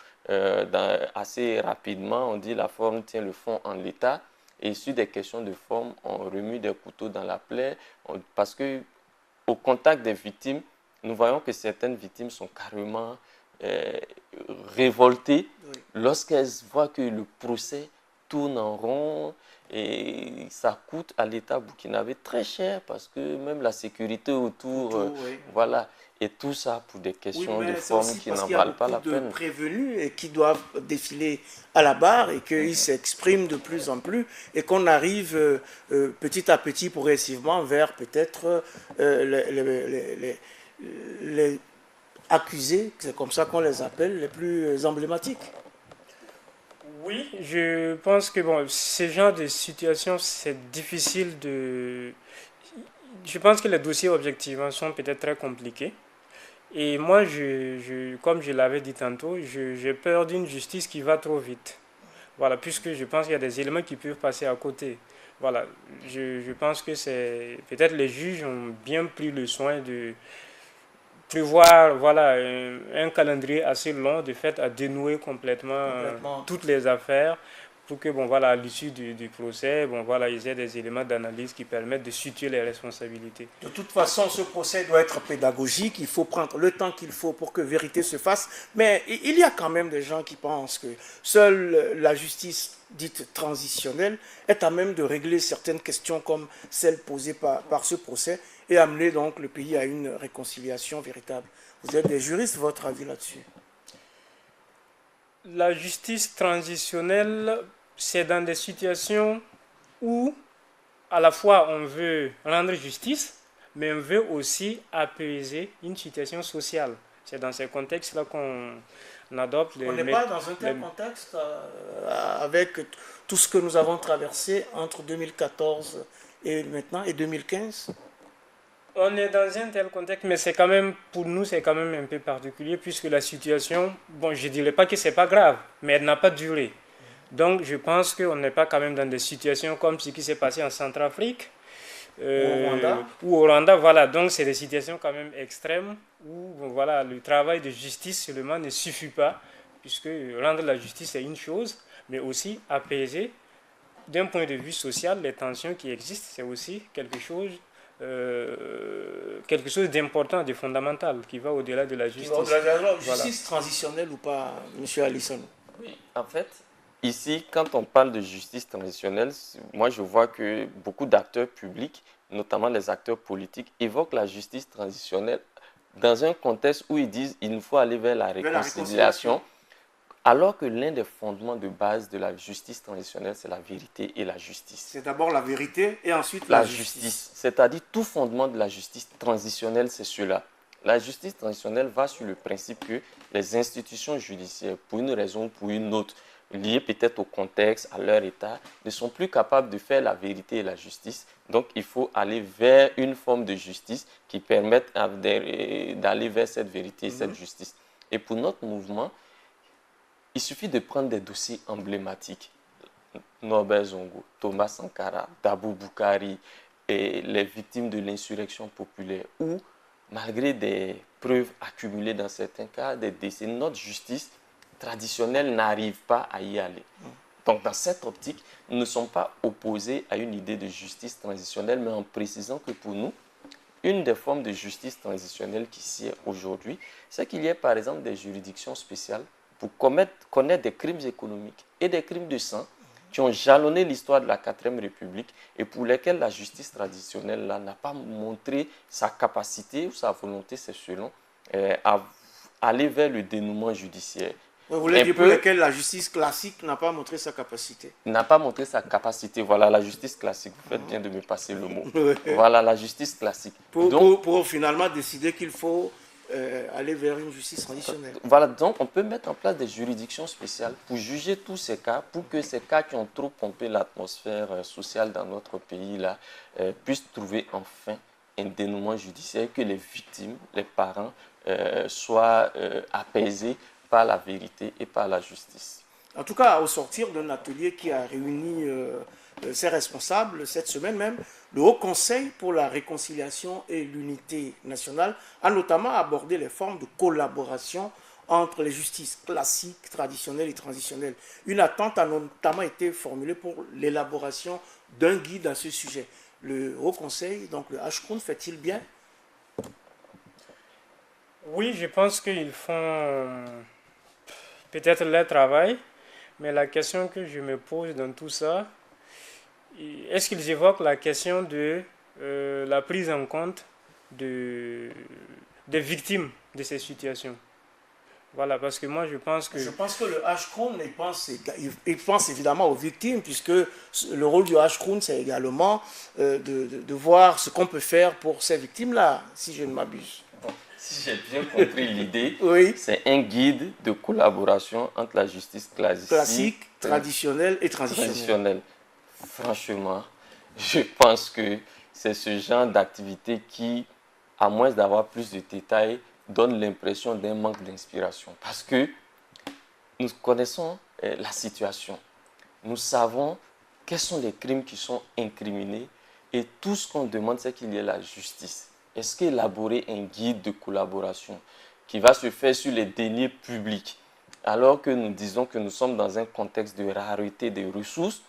assez rapidement. On dit la forme tient le fond en l'état. Et sur des questions de forme, on remue des couteaux dans la plaie. Parce qu'au contact des victimes, nous voyons que certaines victimes sont carrément révoltées lorsqu'elles voient que le procès tourne en rond et ça coûte à l'État burkinabé très cher parce que même la sécurité autour, voilà. Et tout ça pour des questions de forme qui n'en valent pas la peine. Il y a beaucoup de prévenus et qui doivent défiler à la barre et qu'ils s'expriment de plus en plus et qu'on arrive petit à petit, progressivement, vers peut-être les accusés, c'est comme ça qu'on les appelle, les plus emblématiques. Oui, je pense que ce genre de situation, c'est difficile de... Je pense que les dossiers, objectivement, sont peut-être très compliqués. Et moi, comme je l'avais dit tantôt, j'ai peur d'une justice qui va trop vite. Voilà, puisque je pense qu'il y a des éléments qui peuvent passer à côté. Voilà, je pense que c'est... Peut-être les juges ont bien pris le soin de prévoir un calendrier assez long, de fait, à dénouer complètement toutes les affaires pour que, à l'issue du procès, ils aient des éléments d'analyse qui permettent de situer les responsabilités. De toute façon, ce procès doit être pédagogique, il faut prendre le temps qu'il faut pour que vérité se fasse, mais il y a quand même des gens qui pensent que seule la justice dite transitionnelle est à même de régler certaines questions comme celles posées par ce procès et amener donc le pays à une réconciliation véritable. Vous êtes des juristes, votre avis là-dessus? La justice transitionnelle, c'est dans des situations où à la fois on veut rendre justice, mais on veut aussi apaiser une situation sociale. C'est dans ces contextes-là qu'on adopte les... On n'est pas dans un tel contexte avec tout ce que nous avons traversé entre 2014 et maintenant et 2015? On est dans un tel contexte, mais c'est quand même, pour nous, c'est quand même un peu particulier puisque la situation, je ne dirais pas que c'est pas grave, mais elle n'a pas duré. Donc, je pense qu'on n'est pas quand même dans des situations comme ce qui s'est passé en Centrafrique ou au Rwanda. Voilà, donc c'est des situations quand même extrêmes où le travail de justice seulement ne suffit pas, puisque rendre la justice c'est une chose, mais aussi apaiser, d'un point de vue social, les tensions qui existent, c'est aussi quelque chose d'important, de fondamental, qui va au-delà de la justice. Justice transitionnelle ou pas, M. Alisson? Oui, en fait, ici, quand on parle de justice transitionnelle, moi je vois que beaucoup d'acteurs publics, notamment les acteurs politiques, évoquent la justice transitionnelle dans un contexte où ils disent qu'il nous faut aller vers la réconciliation, Alors que l'un des fondements de base de la justice transitionnelle, c'est la vérité et la justice. C'est d'abord la vérité et ensuite La la justice, justice. c'est-à-dire tout fondement de la justice transitionnelle, c'est cela. La justice transitionnelle va sur le principe que les institutions judiciaires, pour une raison ou pour une autre, liées peut-être au contexte, à leur état, ne sont plus capables de faire la vérité et la justice. Donc, il faut aller vers une forme de justice qui permette d'aller vers cette vérité et cette justice. Et pour notre mouvement, il suffit de prendre des dossiers emblématiques. Norbert Zongo, Thomas Sankara, Dabou Boukari et les victimes de l'insurrection populaire, où, malgré des preuves accumulées dans certains cas, des décès, notre justice traditionnelle n'arrive pas à y aller. Donc, dans cette optique, nous ne sommes pas opposés à une idée de justice transitionnelle, mais en précisant que pour nous, une des formes de justice transitionnelle qui sied aujourd'hui, c'est qu'il y ait par exemple des juridictions spéciales pour connaître des crimes économiques et des crimes de sang qui ont jalonné l'histoire de la 4e République et pour lesquels la justice traditionnelle n'a pas montré sa capacité ou sa volonté, c'est selon, à aller vers le dénouement judiciaire. Vous voulez dire pour lesquels la justice classique n'a pas montré sa capacité. N'a pas montré sa capacité. Voilà, la justice classique. Vous faites bien de me passer le mot. Voilà, la justice classique. Pour finalement décider qu'il faut aller vers une justice traditionnelle. Voilà, donc on peut mettre en place des juridictions spéciales pour juger tous ces cas, pour que ces cas qui ont trop pompé l'atmosphère sociale dans notre pays là, puissent trouver enfin un dénouement judiciaire, que les victimes, les parents soient apaisés par la vérité et par la justice. En tout cas, au sortir d'un atelier qui a réuni ses responsables cette semaine même, le Haut Conseil pour la réconciliation et l'unité nationale a notamment abordé les formes de collaboration entre les justices classiques, traditionnelles et transitionnelles. Une attente a notamment été formulée pour l'élaboration d'un guide à ce sujet. Le Haut Conseil, donc le HCROUN, fait-il bien? Oui, je pense qu'ils font peut-être leur travail, mais la question que je me pose dans tout ça, est-ce qu'ils évoquent la question de la prise en compte des victimes de ces situations? Voilà, parce que moi je pense que... Je pense que le HCROUN, il pense évidemment aux victimes, puisque le rôle du HCROUN, c'est également de voir ce qu'on peut faire pour ces victimes-là, si je ne m'abuse. Si j'ai bien compris l'idée, oui. C'est un guide de collaboration entre la justice classique, traditionnelle et transitionnelle. Franchement, je pense que c'est ce genre d'activité qui, à moins d'avoir plus de détails, donne l'impression d'un manque d'inspiration. Parce que nous connaissons la situation. Nous savons quels sont les crimes qui sont incriminés et tout ce qu'on demande, c'est qu'il y ait la justice. Est-ce qu'élaborer un guide de collaboration qui va se faire sur les deniers publics, alors que nous disons que nous sommes dans un contexte de rareté des ressources,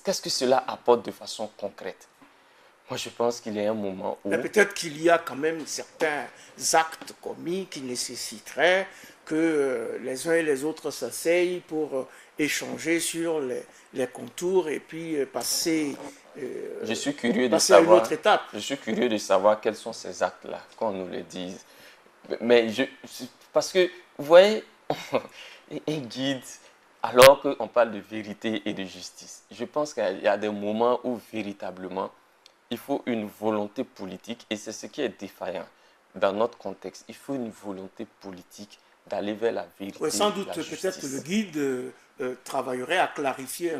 qu'est-ce que cela apporte de façon concrète? Moi, je pense qu'il y a un moment où... Peut-être qu'il y a quand même certains actes commis qui nécessiteraient que les uns et les autres s'asseyent pour échanger sur les contours et puis passer... je suis curieux de savoir, à une autre étape. Je suis curieux de savoir quels sont ces actes-là, qu'on nous les dise. Mais parce que, vous voyez, un guide, alors qu'on parle de vérité et de justice, je pense qu'il y a des moments où véritablement, il faut une volonté politique, et c'est ce qui est défaillant dans notre contexte. Il faut une volonté politique d'aller vers la vérité. Oui, sans doute, peut-être que le guide travaillerait à clarifier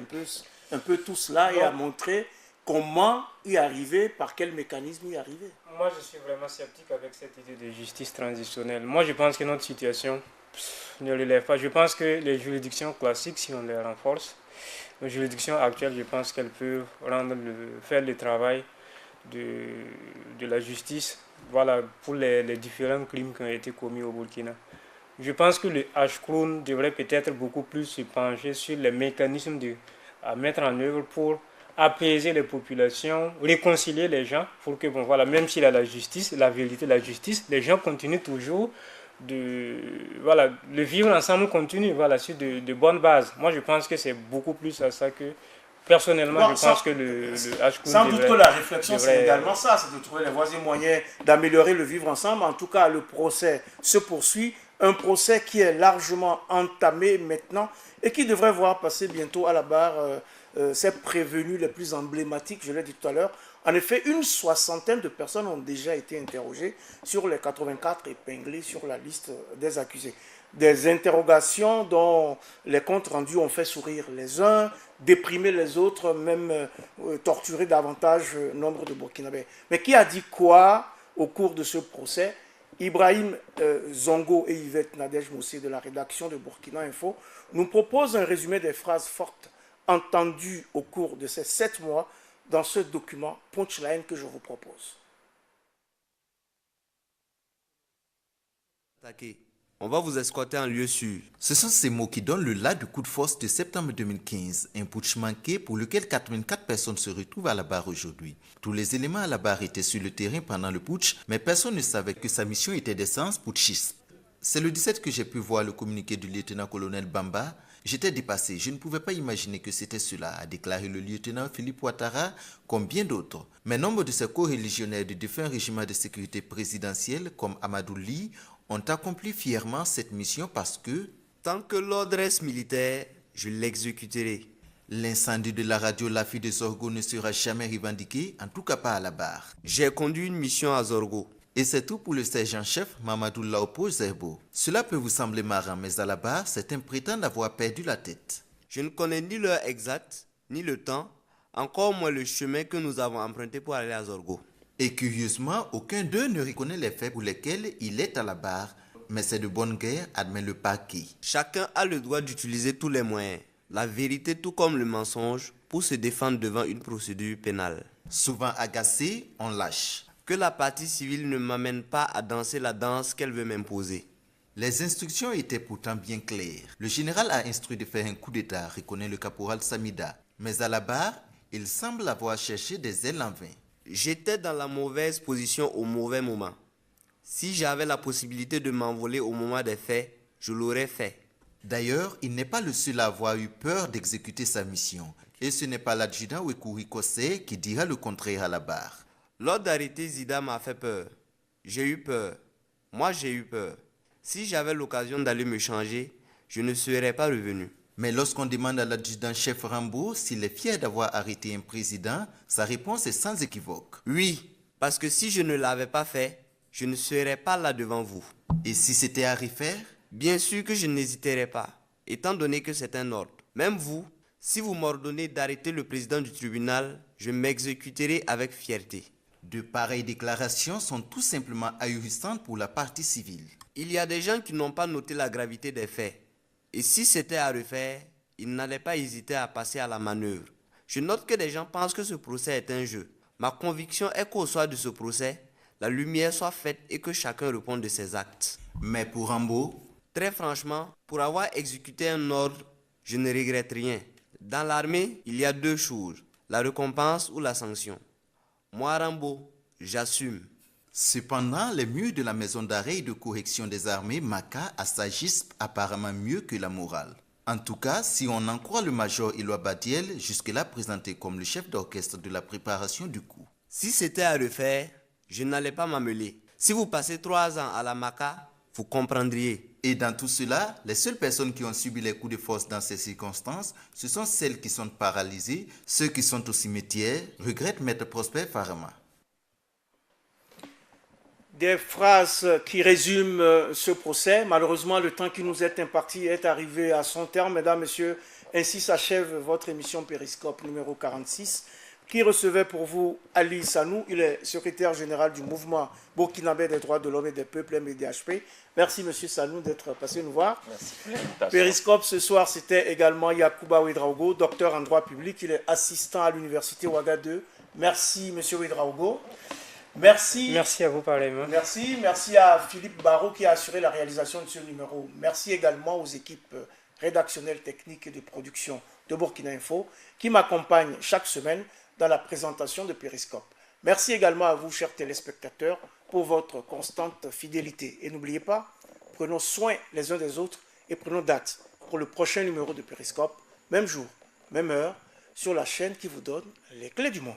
un peu tout cela et à montrer comment y arriver, par quel mécanisme y arriver. Moi, je suis vraiment sceptique avec cette idée de justice transitionnelle. Moi, je pense que notre situation ne relève pas. Je pense que les juridictions classiques, si on les renforce, les juridictions actuelles, je pense qu'elles peuvent faire le travail de la justice, voilà, pour les différents crimes qui ont été commis au Burkina. Je pense que le HCROUN devrait peut-être beaucoup plus se pencher sur les mécanismes à mettre en œuvre pour apaiser les populations, réconcilier les gens, pour que, bon, voilà, même s'il y a la justice, la vérité, la justice, les gens continuent toujours voilà, le vivre ensemble continue, voilà, sur de bonnes bases. Moi, je pense que c'est beaucoup plus à ça que... Personnellement, je pense que le HCROUN sans doute que la réflexion, c'est également ça, c'est de trouver les voies et moyens d'améliorer le vivre ensemble. En tout cas, le procès se poursuit Un procès qui est largement entamé maintenant et qui devrait voir passer bientôt à la barre ces prévenus les plus emblématiques, je l'ai dit tout à l'heure. En effet, une soixantaine de personnes ont déjà été interrogées sur les 84 épinglés sur la liste des accusés. Des interrogations dont les comptes rendus ont fait sourire les uns, déprimer les autres, même torturer davantage nombre de Burkinabés. Mais qui a dit quoi au cours de ce procès? Ibrahim Zongo et Yvette Nadège Moussé de la rédaction de Burkina Info nous proposent un résumé des phrases fortes entendues au cours de ces 7 mois dans ce document Punchline que je vous propose. On va vous escorter en lieu sûr. Ce sont ces mots qui donnent le là du coup de force de septembre 2015, un putsch manqué pour lequel 84 personnes se retrouvent à la barre aujourd'hui. Tous les éléments à la barre étaient sur le terrain pendant le putsch, mais personne ne savait que sa mission était d'essence putschiste. C'est le 17 que j'ai pu voir le communiqué du lieutenant-colonel Bamba. J'étais dépassé, je ne pouvais pas imaginer que c'était cela, a déclaré le lieutenant Philippe Ouattara, comme bien d'autres. Mais nombre de ces co-religionnaires du défunt régime de sécurité présidentielle, comme Amadou Ly, ont accompli fièrement cette mission parce que tant que l'ordre reste militaire, je l'exécuterai. L'incendie de la radio La Fille de Zorgo ne sera jamais revendiqué, en tout cas pas à la barre. J'ai conduit une mission à Zorgo. Et c'est tout pour le sergent-chef Mamadou Laopo Zerbo. Cela peut vous sembler marrant, mais à la barre, certains prétendent avoir perdu la tête. Je ne connais ni l'heure exacte, ni le temps, encore moins le chemin que nous avons emprunté pour aller à Zorgo. Et curieusement, aucun d'eux ne reconnaît les faits pour lesquels il est à la barre. Mais c'est de bonne guerre, admet le parquet. Chacun a le droit d'utiliser tous les moyens, la vérité tout comme le mensonge, pour se défendre devant une procédure pénale. Souvent agacé, on lâche. Que la partie civile ne m'amène pas à danser la danse qu'elle veut m'imposer. Les instructions étaient pourtant bien claires. Le général a instruit de faire un coup d'état, reconnaît le caporal Samida. Mais à la barre, il semble avoir cherché des ailes en vain. J'étais dans la mauvaise position au mauvais moment. Si j'avais la possibilité de m'envoler au moment des faits, je l'aurais fait. D'ailleurs, il n'est pas le seul à avoir eu peur d'exécuter sa mission. Et ce n'est pas l'adjudant Wekuri Kosei qui dira le contraire à la barre. L'ordre d'arrêter Zida m'a fait peur. J'ai eu peur. Moi, j'ai eu peur. Si j'avais l'occasion d'aller me changer, je ne serais pas revenu. Mais lorsqu'on demande à l'adjudant-chef Rambo s'il est fier d'avoir arrêté un président, sa réponse est sans équivoque. Oui, parce que si je ne l'avais pas fait, je ne serais pas là devant vous. Et si c'était à refaire? Bien sûr que je n'hésiterais pas, étant donné que c'est un ordre. Même vous, si vous m'ordonnez d'arrêter le président du tribunal, je m'exécuterai avec fierté. De pareilles déclarations sont tout simplement ahurissantes pour la partie civile. Il y a des gens qui n'ont pas noté la gravité des faits. Et si c'était à refaire, ils n'allaient pas hésiter à passer à la manœuvre. Je note que des gens pensent que ce procès est un jeu. Ma conviction est qu'au soir de ce procès, la lumière soit faite et que chacun réponde de ses actes. Mais pour Rambo? Très franchement, pour avoir exécuté un ordre, je ne regrette rien. Dans l'armée, il y a 2 choses, la récompense ou la sanction. Moi, Rambo, j'assume. Cependant, les murs de la maison d'arrêt et de correction des armées Maka assagissent apparemment mieux que la morale. En tout cas, si on en croit le major Éloi Badiel, jusque-là présenté comme le chef d'orchestre de la préparation du coup. Si c'était à refaire, je n'allais pas m'amêler. Si vous passez 3 ans à la Maka, vous comprendriez. Et dans tout cela, les seules personnes qui ont subi les coups de force dans ces circonstances, ce sont celles qui sont paralysées, ceux qui sont au cimetière, regrette Maître Prosper Farama. Des phrases qui résument ce procès. Malheureusement, le temps qui nous est imparti est arrivé à son terme. Mesdames, Messieurs, ainsi s'achève votre émission Périscope numéro 46, qui recevait pour vous Ali Sanou. Il est secrétaire général du mouvement burkinabé des droits de l'homme et des peuples, MDHP. Merci, Monsieur Sanou, d'être passé nous voir. Merci. Périscope, ce soir, c'était également Yacouba Ouedraogo, docteur en droit public. Il est assistant à l'université Ouaga 2. Merci, Monsieur Ouedraogo. Merci. Merci à vous, pareillement. Merci à Philippe Barrault qui a assuré la réalisation de ce numéro. Merci également aux équipes rédactionnelles, techniques et de production de Burkina Info qui m'accompagnent chaque semaine dans la présentation de Périscope. Merci également à vous, chers téléspectateurs, pour votre constante fidélité. Et n'oubliez pas, prenons soin les uns des autres et prenons date pour le prochain numéro de Périscope, même jour, même heure, sur la chaîne qui vous donne les clés du monde.